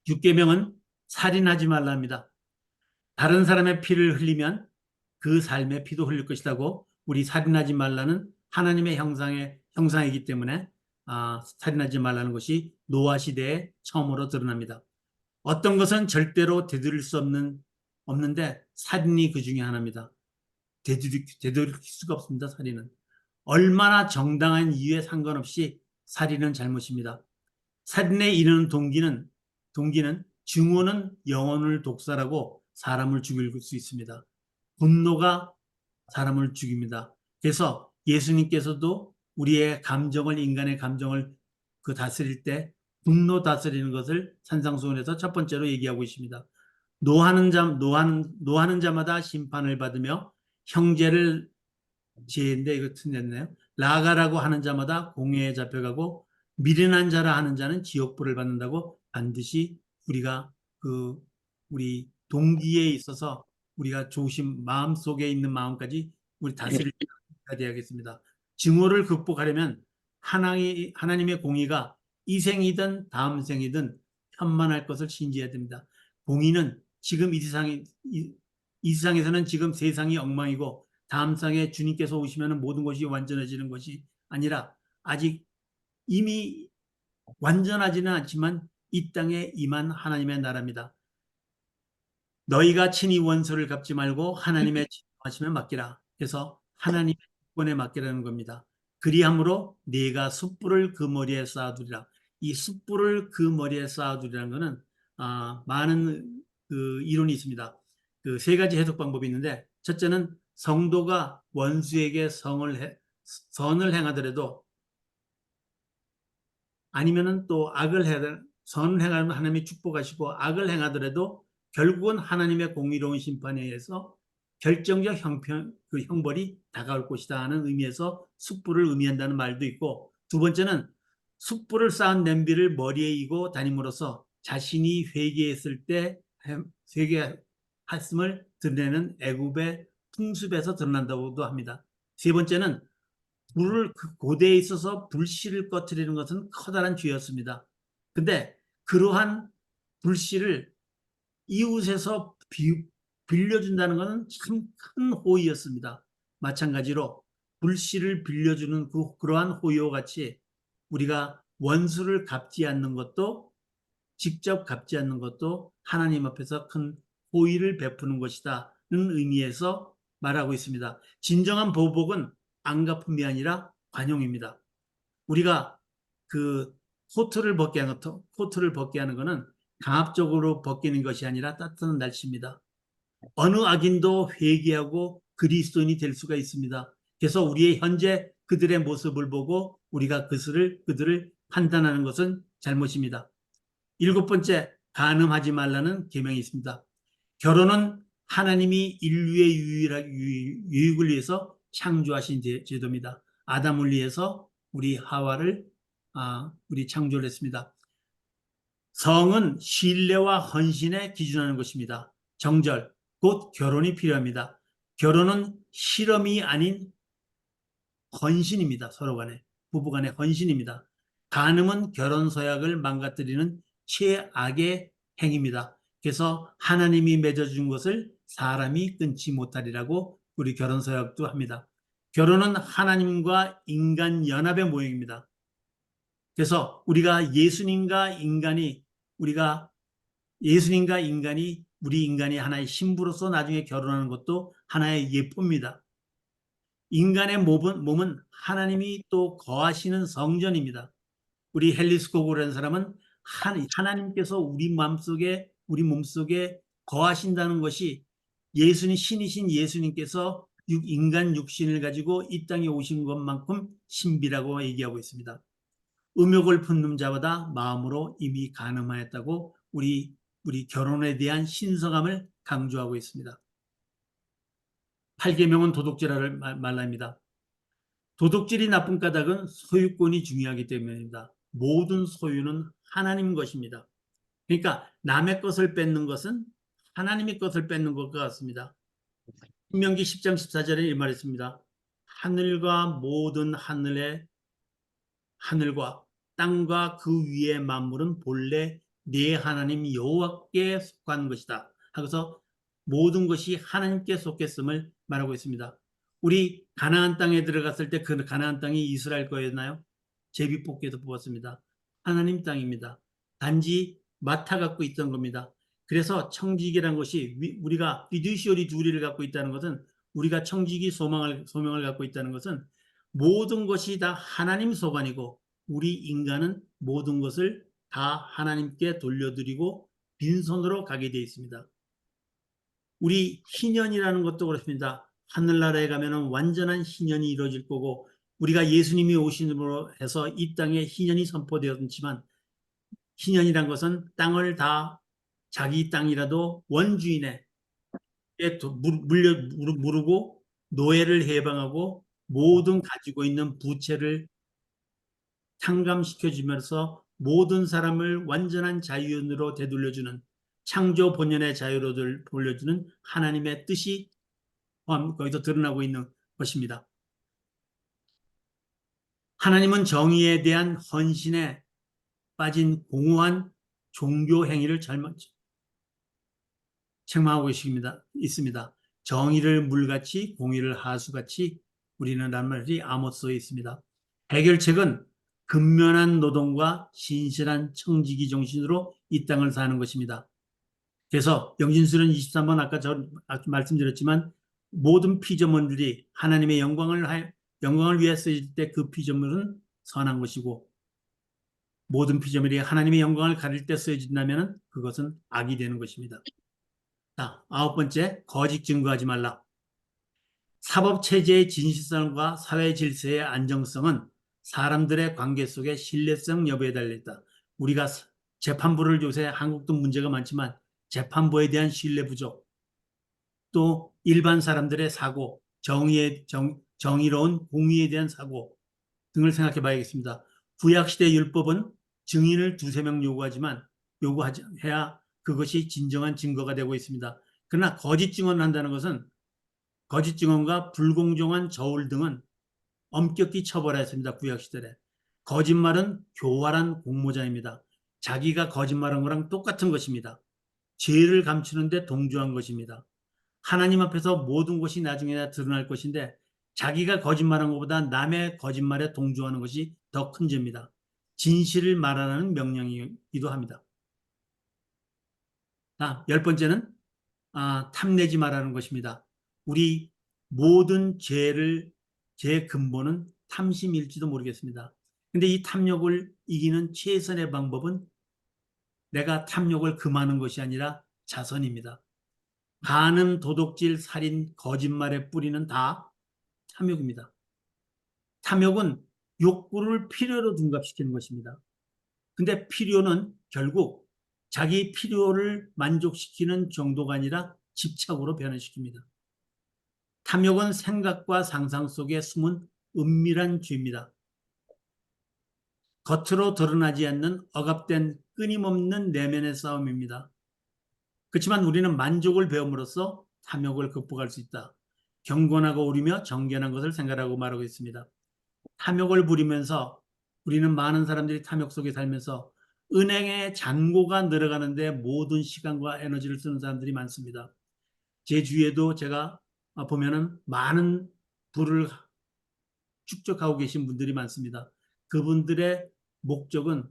6계명은 살인하지 말랍니다. 다른 사람의 피를 흘리면 그 삶의 피도 흘릴 것이라고 우리 살인하지 말라는 하나님의 형상이기 때문에 살인하지 말라는 것이 노아 시대에 처음으로 드러납니다. 어떤 것은 절대로 되돌릴 수 없는데 살인이 그 중에 하나입니다. 되돌릴 수가 없습니다. 살인은. 얼마나 정당한 이유에 상관없이 살인은 잘못입니다. 살인에 이르는 동기는 증오는 영혼을 독살하고 사람을 죽일 수 있습니다. 분노가 사람을 죽입니다. 그래서 예수님께서도 우리의 감정을, 인간의 감정을 다스릴 때 분노 다스리는 것을 산상수훈에서 첫 번째로 얘기하고 있습니다. 노하는 자마다 심판을 받으며 형제를 지혜인데 이거 틀렸네요. 라가라고 하는 자마다 공회에 잡혀가고 미련한 자라 하는 자는 지옥불을 받는다고 반드시 우리가 우리 동기에 있어서 우리가 마음속에 있는 마음까지 우리 다스릴 때가 되어야겠습니다. 증오를 극복하려면 하나님의 공의가 이 생이든 다음 생이든 편만할 것을 신지해야 됩니다. 공의는 지금 이 세상에서는 지금 세상이 엉망이고 다음 생에 주님께서 오시면 모든 것이 완전해지는 것이 아니라 아직 이미 완전하지는 않지만 이 땅에 임한 하나님의 나라입니다. 너희가 친히 원수를 갚지 말고 하나님의 진노하심에 맡기라. 그래서 하나님의 주권에 맡기라는 겁니다. 그리함으로 네가 숯불을 그 머리에 쌓아두리라. 이 숯불을 그 머리에 쌓아두리라는 것은 많은 이론이 있습니다. 세 가지 해석 방법이 있는데 첫째는 성도가 원수에게 선을 행하더라도 아니면은 또 선을 행하면 하나님이 축복하시고 악을 행하더라도 결국은 하나님의 공의로운 심판에 의해서 결정적 형벌이 다가올 것이다 하는 의미에서 숯불을 의미한다는 말도 있고, 두 번째는 숯불을 쌓은 냄비를 머리에 이고 다님으로써 자신이 회개했을 때 회개했음을 드러내는 애굽의 풍습에서 드러난다고도 합니다. 세 번째는 고대에 있어서 불씨를 꺼트리는 것은 커다란 죄였습니다. 근데 그러한 불씨를 이웃에서 빌려준다는 것은 참 큰 호의였습니다. 마찬가지로 불씨를 빌려주는 그러한 호의와 같이 우리가 원수를 갚지 않는 것도, 직접 갚지 않는 것도 하나님 앞에서 큰 호의를 베푸는 것이다는 의미에서 말하고 있습니다. 진정한 보복은 안 갚음이 아니라 관용입니다. 우리가 코트를 벗게 하는 것은 강압적으로 벗기는 것이 아니라 따뜻한 날씨입니다. 어느 악인도 회개하고 그리스도인이 될 수가 있습니다. 그래서 우리의 현재 그들의 모습을 보고 우리가 그들을 판단하는 것은 잘못입니다. 7번째, 간음하지 말라는 계명이 있습니다. 결혼은 하나님이 인류의 유익을 위해서 창조하신 제도입니다. 아담을 위해서 우리 하와를 우리 창조를 했습니다. 성은 신뢰와 헌신에 기준하는 것입니다. 정절, 곧 결혼이 필요합니다. 결혼은 실험이 아닌 헌신입니다. 서로 간에, 부부 간의 헌신입니다. 간음은 결혼 서약을 망가뜨리는 최악의 행위입니다. 그래서 하나님이 맺어준 것을 사람이 끊지 못하리라고 우리 결혼 서약도 합니다. 결혼은 하나님과 인간 연합의 모형입니다. 그래서 우리 인간이 하나의 신부로서 나중에 결혼하는 것도 하나의 예표입니다. 인간의 몸은 하나님이 또 거하시는 성전입니다. 우리 헨리 스코그라는 사람은 하나님께서 우리 몸속에 거하신다는 것이 신이신 예수님께서 인간 육신을 가지고 이 땅에 오신 것만큼 신비라고 얘기하고 있습니다. 음욕을 품는 자마다 마음으로 이미 간음하였다고 우리 결혼에 대한 신성함을 강조하고 있습니다. 8계명은 도둑질하를 말랍니다. 도둑질이 나쁜 까닭은 소유권이 중요하기 때문입니다. 모든 소유는 하나님 것입니다. 그러니까 남의 것을 뺏는 것은 하나님의 것을 뺏는 것과 같습니다. 신명기 10장 14절에 이 말했습니다. 하늘과 모든 하늘과 땅과 그 위의 만물은 본래 네 하나님 여호와께 속한 것이다 하고서 모든 것이 하나님께 속했음을 말하고 있습니다. 우리 가나안 땅에 들어갔을 때 그 가나안 땅이 이스라엘 거였나요? 제비뽑기에서 뽑았습니다. 하나님 땅입니다. 단지 맡아 갖고 있던 겁니다. 그래서 청지기란 것이 우리가 피듀시어리 두리를 갖고 있다는 것은 우리가 청지기 소명을 갖고 있다는 것은 모든 것이 다 하나님 소관이고 우리 인간은 모든 것을 다 하나님께 돌려드리고 빈손으로 가게 되어 있습니다. 우리 희년이라는 것도 그렇습니다. 하늘나라에 가면 완전한 희년이 이루어질 거고 우리가 예수님이 오심으로 해서 이 땅에 희년이 선포되었지만 희년이란 것은 땅을 다 자기 땅이라도 원주인의 무르고 노예를 해방하고 모든 가지고 있는 부채를 탕감시켜주면서 모든 사람을 완전한 자유인으로 되돌려주는 창조 본연의 자유로 돌려주는 하나님의 뜻이 거기서 드러나고 있는 것입니다. 하나님은 정의에 대한 헌신에 빠진 공허한 종교 행위를 책망하고 있습니다. 정의를 물같이 공의를 하수같이 우리는 라는 말이 아모스에 있습니다. 해결책은 근면한 노동과 신실한 청지기 정신으로 이 땅을 사는 것입니다. 그래서 영신술은 23번 아까 말씀드렸지만 모든 피조물들이 하나님의 영광을 위해 쓰일 때 그 피조물은 선한 것이고 모든 피조물이 하나님의 영광을 가릴 때 쓰여진다면 그것은 악이 되는 것입니다. 자, 9번째, 거짓 증거하지 말라. 사법체제의 진실성과 사회 질서의 안정성은 사람들의 관계 속의 신뢰성 여부에 달려있다. 우리가 재판부를 요새 한국도 문제가 많지만 재판부에 대한 신뢰 부족, 또 일반 사람들의 사고, 정의로운 공의에 대한 사고 등을 생각해 봐야겠습니다. 구약시대 율법은 증인을 두세 명 요구해야 그것이 진정한 증거가 되고 있습니다. 그러나 거짓 증언을 한다는 것은 거짓 증언과 불공정한 저울 등은 엄격히 처벌했습니다. 구약시대에. 거짓말은 교활한 공모자입니다. 자기가 거짓말한 거랑 똑같은 것입니다. 죄를 감추는데 동조한 것입니다. 하나님 앞에서 모든 것이 나중에 드러날 것인데 자기가 거짓말한 것보다 남의 거짓말에 동조하는 것이 더 큰 죄입니다. 진실을 말하라는 명령이기도 합니다. 10번째는 탐내지 말라는 것입니다. 우리 모든 죄의 근본은 탐심일지도 모르겠습니다. 근데 이 탐욕을 이기는 최선의 방법은 내가 탐욕을 금하는 것이 아니라 자선입니다. 간음, 도둑질, 살인, 거짓말의 뿌리는 다 탐욕입니다. 탐욕은 욕구를 필요로 둔갑시키는 것입니다. 근데 필요는 결국 자기 필요를 만족시키는 정도가 아니라 집착으로 변화시킵니다. 탐욕은 생각과 상상 속에 숨은 은밀한 죄입니다. 겉으로 드러나지 않는 억압된 끊임없는 내면의 싸움입니다. 그렇지만 우리는 만족을 배움으로써 탐욕을 극복할 수 있다. 경건하고 오르며 정견한 것을 생각하고 말하고 있습니다. 탐욕을 부리면서 우리는 많은 사람들이 탐욕 속에 살면서 은행에 잔고가 늘어가는데 모든 시간과 에너지를 쓰는 사람들이 많습니다. 제 주위에도 제가 보면은 많은 부를 축적하고 계신 분들이 많습니다. 그분들의 목적은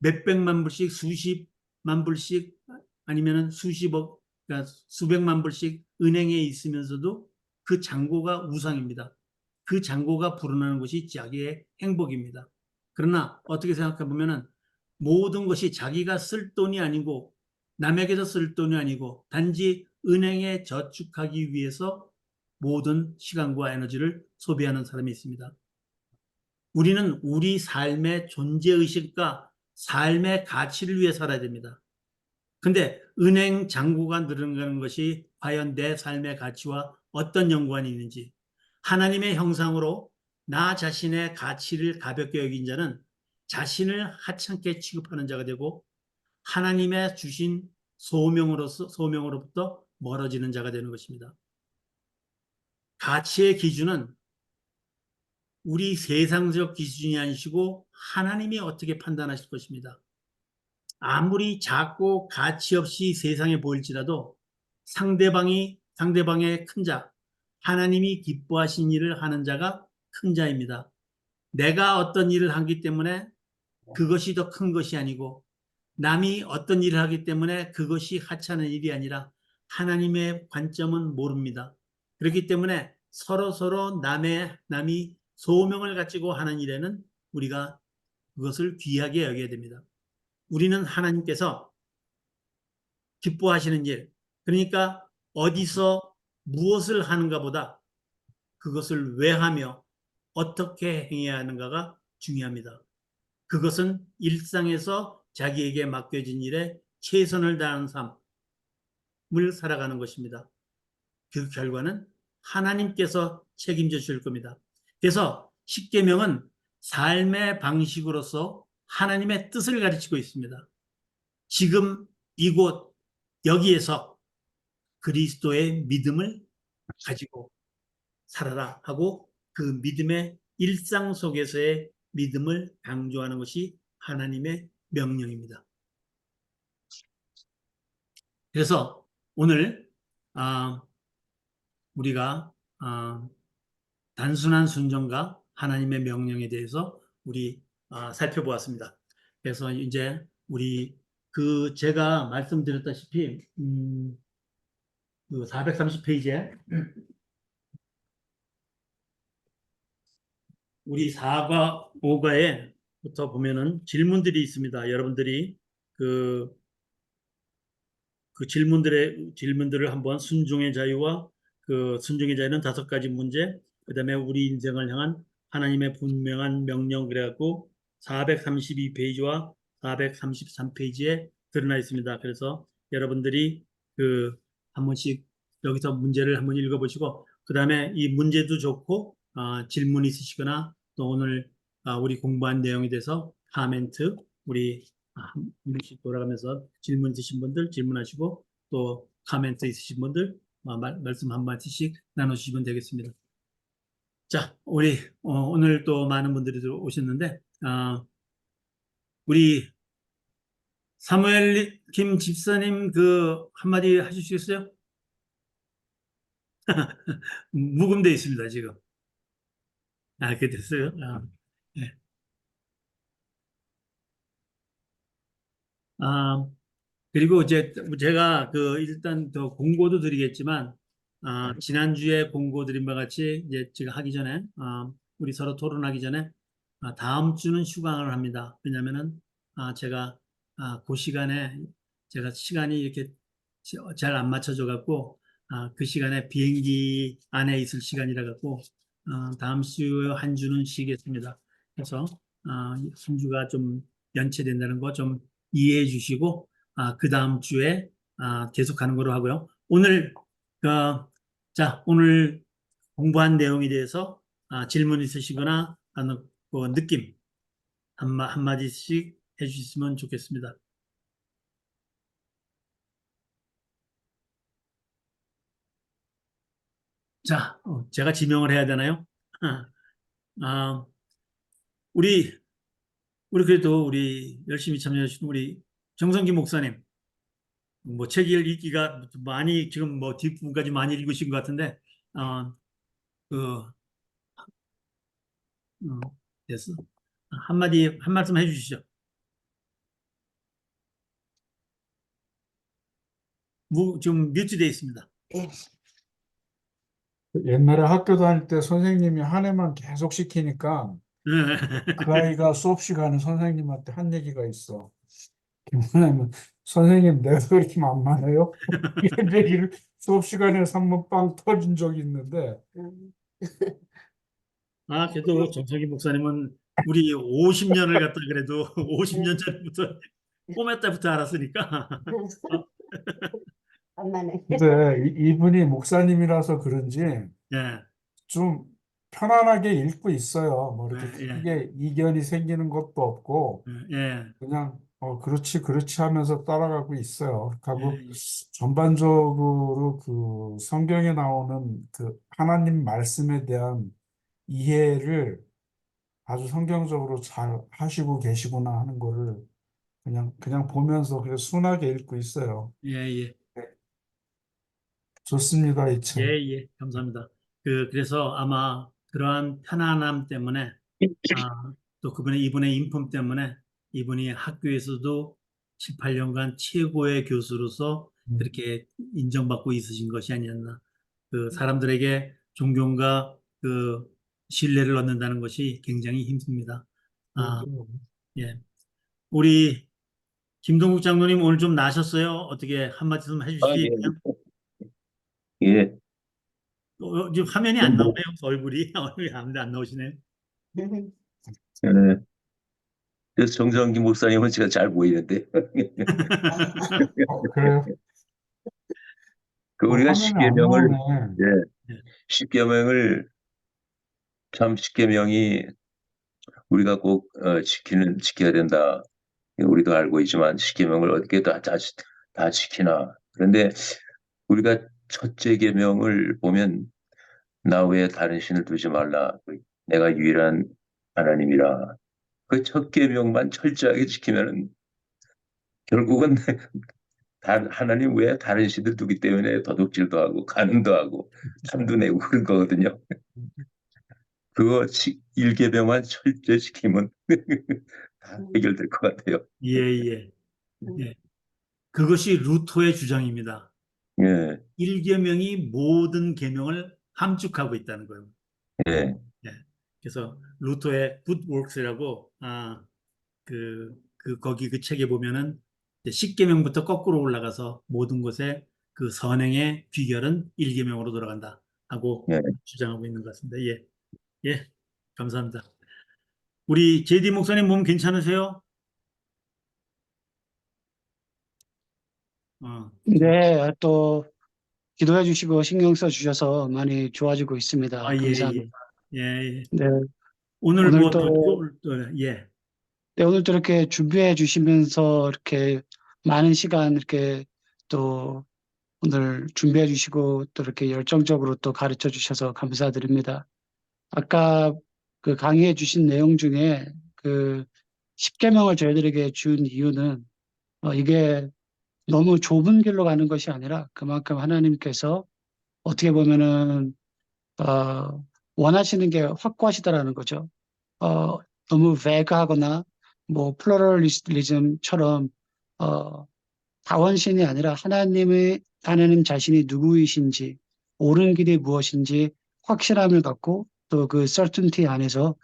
몇백만 불씩 수십만 불씩 아니면 수십억 그러니까 수백만 불씩 은행에 있으면서도 그 잔고가 우상입니다. 그 잔고가 불어나는 것이 자기의 행복입니다. 그러나 어떻게 생각해 보면은 모든 것이 자기가 쓸 돈이 아니고 남에게서 쓸 돈이 아니고 단지 은행에 저축하기 위해서 모든 시간과 에너지를 소비하는 사람이 있습니다. 우리는 우리 삶의 존재의식과 삶의 가치를 위해 살아야 됩니다. 근데 은행 잔고가 늘어나는 것이 과연 내 삶의 가치와 어떤 연관이 있는지 하나님의 형상으로 나 자신의 가치를 가볍게 여긴 자는 자신을 하찮게 취급하는 자가 되고 하나님의 주신 소명으로부터 멀어지는 자가 되는 것입니다. 가치의 기준은 우리 세상적 기준이 아니시고 하나님이 어떻게 판단하실 것입니다. 아무리 작고 가치 없이 세상에 보일지라도 상대방의 큰 자, 하나님이 기뻐하신 일을 하는 자가 큰 자입니다. 내가 어떤 일을 하기 때문에 그것이 더 큰 것이 아니고 남이 어떤 일을 하기 때문에 그것이 하찮은 일이 아니라 하나님의 관점은 모릅니다. 그렇기 때문에 서로 남이 소명을 가지고 하는 일에는 우리가 그것을 귀하게 여겨야 됩니다. 우리는 하나님께서 기뻐하시는 일, 그러니까 어디서 무엇을 하는가 보다 그것을 왜 하며 어떻게 행해야 하는가가 중요합니다. 그것은 일상에서 자기에게 맡겨진 일에 최선을 다하는 삶을 살아가는 것입니다. 그 결과는 하나님께서 책임져 주실 겁니다. 그래서 십계명은 삶의 방식으로서 하나님의 뜻을 가르치고 있습니다. 지금 이곳 여기에서 그리스도의 믿음을 가지고 살아라 하고 그 믿음의 일상 속에서의 믿음을 강조하는 것이 하나님의 명령입니다. 그래서 오늘 우리가 단순한 순종과 하나님의 명령에 대해서 우리 살펴보았습니다. 그래서 이제 우리 제가 말씀드렸다시피 그 430페이지에 우리 4과 5과에부터 보면은 질문들이 있습니다. 여러분들이 그 질문들을 한번 순종의 자유와 그 순종의 자유는 5가지 문제, 그 다음에 우리 인생을 향한 하나님의 분명한 명령 그래갖고 432페이지와 433페이지에 드러나 있습니다. 그래서 여러분들이 한 번씩 여기서 문제를 한번 읽어보시고 그 다음에 이 문제도 좋고 질문 있으시거나 또 오늘 우리 공부한 내용에 대해서 코멘트 우리 한 분씩 돌아가면서 질문 있으신 분들 질문하시고 또 코멘트 있으신 분들 말씀 한 마디씩 나누시면 되겠습니다. 자, 우리 오늘 또 많은 분들이 오셨는데 우리 사무엘 김 집사님 한마디 하시겠어요? 묵음돼 있습니다 지금. 그렇게 됐어요. 네. 그리고 이제 제가 일단 더 공고도 드리겠지만 지난주에 공고 드린 바와 같이 이제 제가 하기 전에 우리 서로 토론하기 전에 다음 주는 휴강을 합니다. 왜냐면은 제가 그 시간에 제가 시간이 이렇게 잘 안 맞춰져 갖고 그 시간에 비행기 안에 있을 시간이라 갖고 다음 주 한 주는 쉬겠습니다. 그래서 한 주가 좀 연체된다는 거 좀 이해해 주시고 그 다음 주에 계속하는 거로 하고요. 오늘 오늘 공부한 내용에 대해서 질문 있으시거나 느낌 한마디씩 해주시면 좋겠습니다. 자, 제가 지명을 해야 되나요? 우리 그래도 우리 열심히 참여하신 우리 정성기 목사님, 뭐 책을 읽기가 많이 지금 뭐 뒷부분까지 많이 읽으신 것 같은데, 어, 됐어. 한 말씀 해주시죠. 지금 뮤트되어 있습니다. 옛날에 학교 다닐 때 선생님이 한 해만 계속 시키니까 그 아이가 수업 시간에 선생님한테 한 얘기가 있어. 뭐냐면 선생님 내가 그렇게 만만해요? 이런 얘기를 수업 시간에 한번 빵 터진 적이 있는데 그래도 정석희 목사님은 우리 50년을 갖다 그래도 50년 전부터 꼬매 때부터 알았으니까. 엄마는 근데 이분이 목사님이라서 그런지 예, 좀 편안하게 읽고 있어요. 뭐 이렇게 예, 크게 이견이 생기는 것도 없고 예, 그냥 그렇지 그렇지 하면서 따라가고 있어요. 하고 예, 전반적으로 그 성경에 나오는 그 하나님 말씀에 대한 이해를 아주 성경적으로 잘 하시고 계시구나 하는 거를 그냥 보면서 그냥 순하게 읽고 있어요. 예, 예. 좋습니다, 이 예, 책. 예. 감사합니다. 그래서 아마 그러한 편안함 때문에, 또 이분의 인품 때문에 이분이 학교에서도 7, 8년간 최고의 교수로서 음, 그렇게 인정받고 있으신 것이 아니었나. 사람들에게 존경과 신뢰를 얻는다는 것이 굉장히 힘듭니다. 아, 그렇죠. 예. 우리 김동국 장로님 오늘 좀 나셨어요? 어떻게 한마디 좀 아, 해주시지? 예. 지금 화면이 안 나오네요. 얼굴이. 얼굴이 안 나오시네요. 예. 그래서 정성기 목사님은 제가 잘 보이는데. 그래요? 우리가 화면에 안 십계명을, 나오네. 예, 예, 십계명을, 참 십계명이 우리가 꼭 지켜야 된다. 우리도 알고 있지만 십계명을 어떻게 다 지키나. 그런데 우리가 첫째 계명을 보면 나 외에 다른 신을 두지 말라. 내가 유일한 하나님이라. 그 첫 계명만 철저하게 지키면은 결국은 하나님 외에 다른 신들 두기 때문에 도둑질도 하고 간음도 하고 탐도 내고 그런 거거든요. 그거 1계명만 철저히 지키면 다 해결될 것 같아요. 예, 예. 예. 그것이 루터의 주장입니다. 예, 일계명이 모든 계명을 함축하고 있다는 거예요. 예, 예. 그래서 루터의 Good Works라고 거기 그 책에 보면은 이제 10계명부터 거꾸로 올라가서 모든 것에 그 선행의 비결은 1계명으로 돌아간다 하고 예. 주장하고 있는 것 같습니다. 예, 예, 감사합니다. 우리 제디 목사님 몸 괜찮으세요? 네, 또 기도해 주시고 신경 써 주셔서 많이 좋아지고 있습니다. 예, 감사합니다. 예, 예. 네, 오늘 오늘 뭐 또, 예, 네, 오늘 또 이렇게 준비해 주시면서 이렇게 많은 시간 이렇게 또 오늘 준비해 주시고 또 이렇게 열정적으로 또 가르쳐 주셔서 감사드립니다. 아까 그 강의해 주신 내용 중에 그 십계명을 저희들에게 준 이유는 이게 너무 좁은 길로 가는 것이 아니라 그만큼 하나님께서 어떻게 보면은 원하시는 게 확고하시다라는 거죠. 어, 너무 베그하거나 뭐 플러럴리즘처럼 다원신이 아니라 하나님 자신이 누구이신지 옳은 길이 무엇인지 확실함을 갖고 또 그 certainty 안에서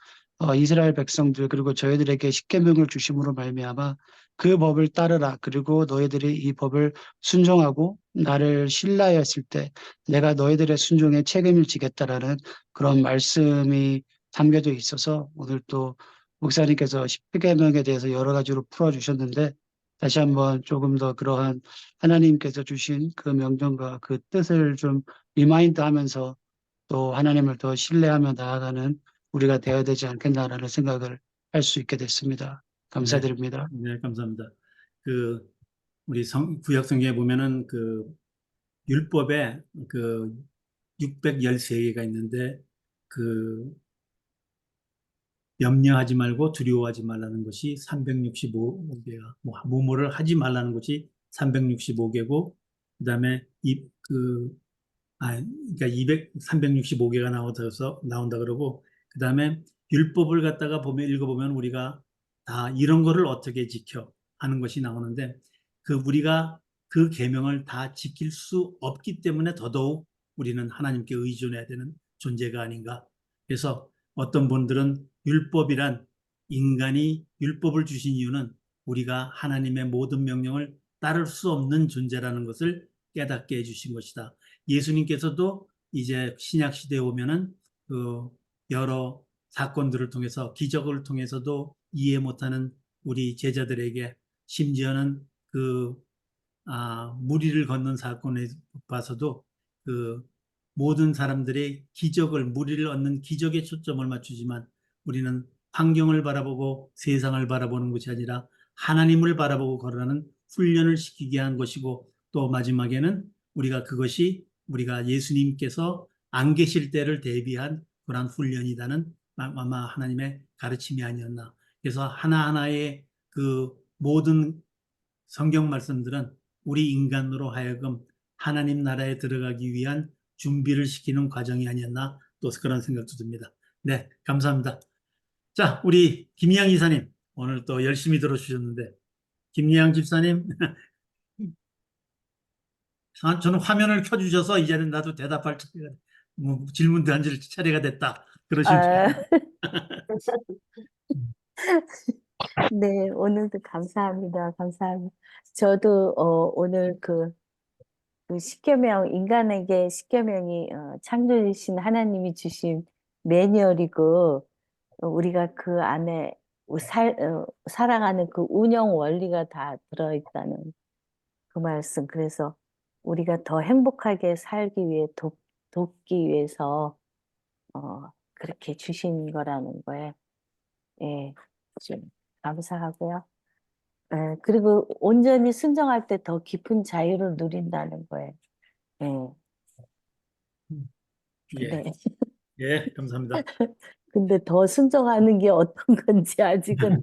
이스라엘 백성들 그리고 저희들에게 십계명을 주심으로 말미암아 그 법을 따르라. 그리고 너희들이 이 법을 순종하고 나를 신뢰하였을 때 내가 너희들의 순종에 책임을 지겠다라는 그런 말씀이 담겨져 있어서 오늘 또 목사님께서 십계명에 대해서 여러 가지로 풀어주셨는데 다시 한번 조금 더 그러한 하나님께서 주신 그 명령과 그 뜻을 좀 리마인드 하면서 또 하나님을 더 신뢰하며 나아가는 우리가 되어야 되지 않겠나라는 생각을 할 수 있게 됐습니다. 네, 감사드립니다. 네, 감사합니다. 우리 구약 성경에 보면은 율법에 613개가 있는데 그 염려하지 말고 두려워하지 말라는 것이 365개가, 뭐를 하지 말라는 것이 365개고, 그 다음에 그러니까 365개가 나온다 그러고, 그 다음에 율법을 갖다가 읽어보면 우리가 다 이런 거를 어떻게 지켜 하는 것이 나오는데, 우리가 그 계명을 다 지킬 수 없기 때문에 더더욱 우리는 하나님께 의존해야 되는 존재가 아닌가. 그래서 어떤 분들은 율법이란 인간이 율법을 주신 이유는 우리가 하나님의 모든 명령을 따를 수 없는 존재라는 것을 깨닫게 해주신 것이다. 예수님께서도 이제 신약 시대에 오면은 여러 사건들을 통해서 기적을 통해서도 이해 못하는 우리 제자들에게 심지어는 무리를 걷는 사건에 봐서도 모든 사람들의 무리를 얻는 기적에 초점을 맞추지만 우리는 환경을 바라보고 세상을 바라보는 것이 아니라 하나님을 바라보고 걸어가는 훈련을 시키게 한 것이고 또 마지막에는 우리가 예수님께서 안 계실 때를 대비한 그러한 훈련이다는 아마 하나님의 가르침이 아니었나. 그래서 하나하나의 모든 성경 말씀들은 우리 인간으로 하여금 하나님 나라에 들어가기 위한 준비를 시키는 과정이 아니었나 또 그런 생각도 듭니다. 네, 감사합니다. 자, 우리 김희양 이사님 오늘 또 열심히 들어주셨는데 김희양 집사님 저는 화면을 켜주셔서 이제는 나도 대답할 차례가 질문 던질 차례가 됐다 그러시면 아, 네, 오늘도 감사합니다. 감사합니다. 저도 오늘 그 십계명, 인간에게 십계명이 창조주신 하나님이 주신 매뉴얼이고 우리가 그 안에 살아가는 그 운영 원리가 다 들어있다는 그 말씀. 그래서 우리가 더 행복하게 살기 위해 돕기 위해서 그렇게 주신 거라는 거에 예, 좀 감사하고요. 예, 그리고 온전히 순종할 때 더 깊은 자유를 누린다는 거예요. 예, 예, 네. 예, 감사합니다. 근데 더 순종하는 게 어떤 건지 아직은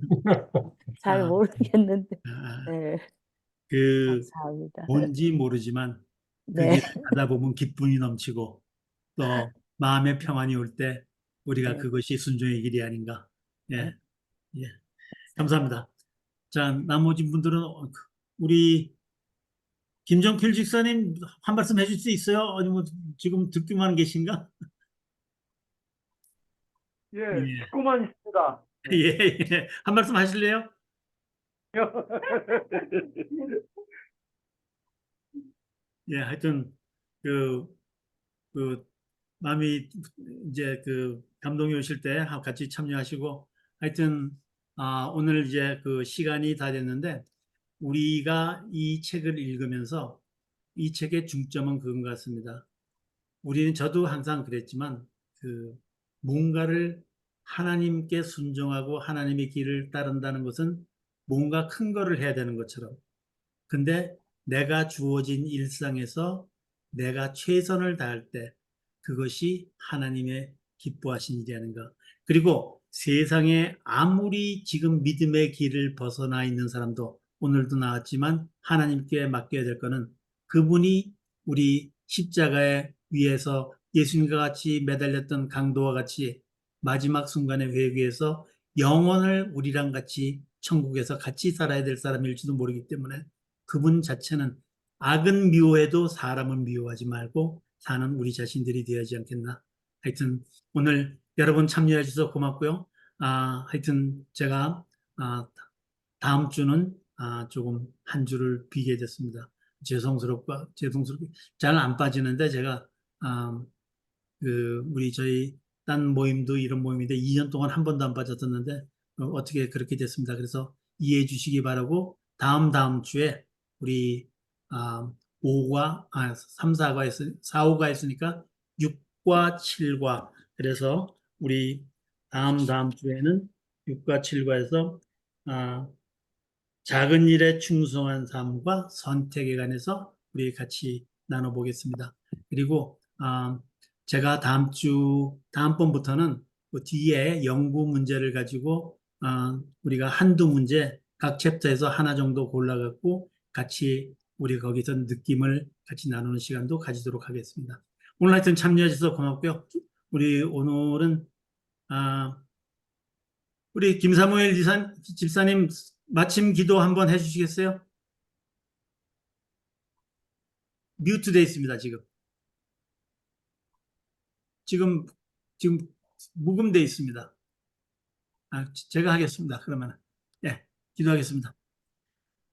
잘 아, 모르겠는데, 아, 예, 그 감사합니다. 뭔지 모르지만 그 네, 길을 가다 보면 기쁨이 넘치고 또 마음의 평안이 올 때 우리가 네, 그것이 순종의 길이 아닌가. 네. 예, 예, 감사합니다. 자, 나머지 분들은 우리 김정필 집사님 한 말씀 해줄 수 있어요? 아니면 지금 듣기만 계신가? 예, 예, 듣고만 있습니다. 예, 예. 한 말씀 하실래요? 예, 하여튼 그, 그 마음이 이제 그 감동이 오실 때 같이 참여하시고 하여튼 오늘 이제 그 시간이 다 됐는데 우리가 이 책을 읽으면서 이 책의 중점은 그건 것 같습니다. 우리는 저도 항상 그랬지만 그 뭔가를 하나님께 순종하고 하나님의 길을 따른다는 것은 뭔가 큰 거를 해야 되는 것처럼 근데 내가 주어진 일상에서 내가 최선을 다할 때 그것이 하나님의 기뻐하신 일이 아닌가. 그리고 세상에 아무리 지금 믿음의 길을 벗어나 있는 사람도 오늘도 나왔지만 하나님께 맡겨야 될 거는 그분이 우리 십자가에 위에서 예수님과 같이 매달렸던 강도와 같이 마지막 순간에 회개해서 영원을 우리랑 같이 천국에서 같이 살아야 될 사람일지도 모르기 때문에 그분 자체는 악은 미워해도 사람은 미워하지 말고 사는 우리 자신들이 되어야지 않겠나. 하여튼 오늘 여러분 참여해 주셔서 고맙고요. 하여튼 제가 다음 주는 조금 한 주를 비게 됐습니다. 죄송스럽게 잘 안 빠지는데 제가 우리 저희 딴 모임도 이런 모임인데 2년 동안 한 번도 안 빠졌었는데 어떻게 그렇게 됐습니다. 그래서 이해해 주시기 바라고 다음 주에 우리 3, 4가 4, 5가 있으니까 6과 7과 그래서 우리 다음 주에는 6과 7과에서 작은 일에 충성한 삶과 선택에 관해서 우리 같이 나눠보겠습니다. 그리고 제가 다음번부터는 그 뒤에 연구 문제를 가지고 우리가 한두 문제 각 챕터에서 하나 정도 골라갖고 같이 우리 거기서 느낌을 같이 나누는 시간도 가지도록 하겠습니다. 오늘 하여튼 참여해 주셔서 고맙고요. 우리 오늘은 우리 김사무엘 집사님 마침 기도 한번 해주시겠어요? 뮤트돼 있습니다, 지금 묵음돼 있습니다. 제가 하겠습니다. 그러면 예, 기도하겠습니다.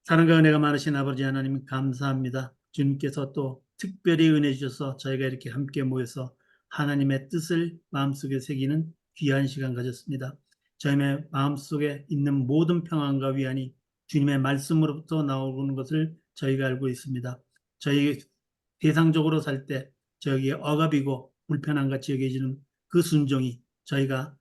사랑과 은혜가 많으신 아버지 하나님 감사합니다. 주님께서 또 특별히 은혜 주셔서 저희가 이렇게 함께 모여서 하나님의 뜻을 마음속에 새기는 귀한 시간 가졌습니다. 저희의 마음속에 있는 모든 평안과 위안이 주님의 말씀으로부터 나오는 것을 저희가 알고 있습니다. 저희 세상적으로 살 때 저희의 억압이고 불편한 같이 여겨지는 그 순종이 저희가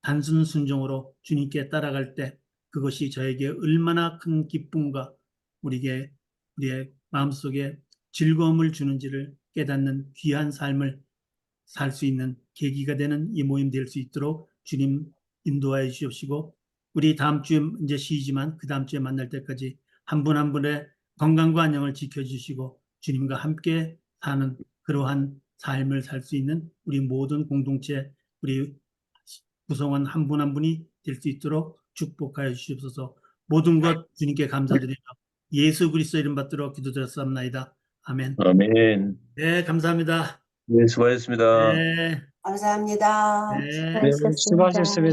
단순 순종으로 주님께 따라갈 때 그것이 저에게 얼마나 큰 기쁨과 우리의 마음속에 즐거움을 주는지를 깨닫는 귀한 삶을 살 수 있는 계기가 되는 이 모임 될 수 있도록 주님 인도하여 주시옵시고 우리 다음 주에 이제 쉬지만 그 다음 주에 만날 때까지 한 분 한 분의 건강과 안녕을 지켜주시고 주님과 함께 사는 그러한 삶을 살 수 있는 우리 모든 공동체, 우리 구성원 한 분 한 분이 될 수 있도록 축복하여 주시옵소서. 모든 것 주님께 감사드리며 예수 그리스도 이름 받들어 기도드렸사옵나이다. 아멘. 아멘. 네, 감사합니다. 네, 수고하셨습니다. 네, 감사합니다. 네. 네, 수고하셨습니다. 수고하셨습니다.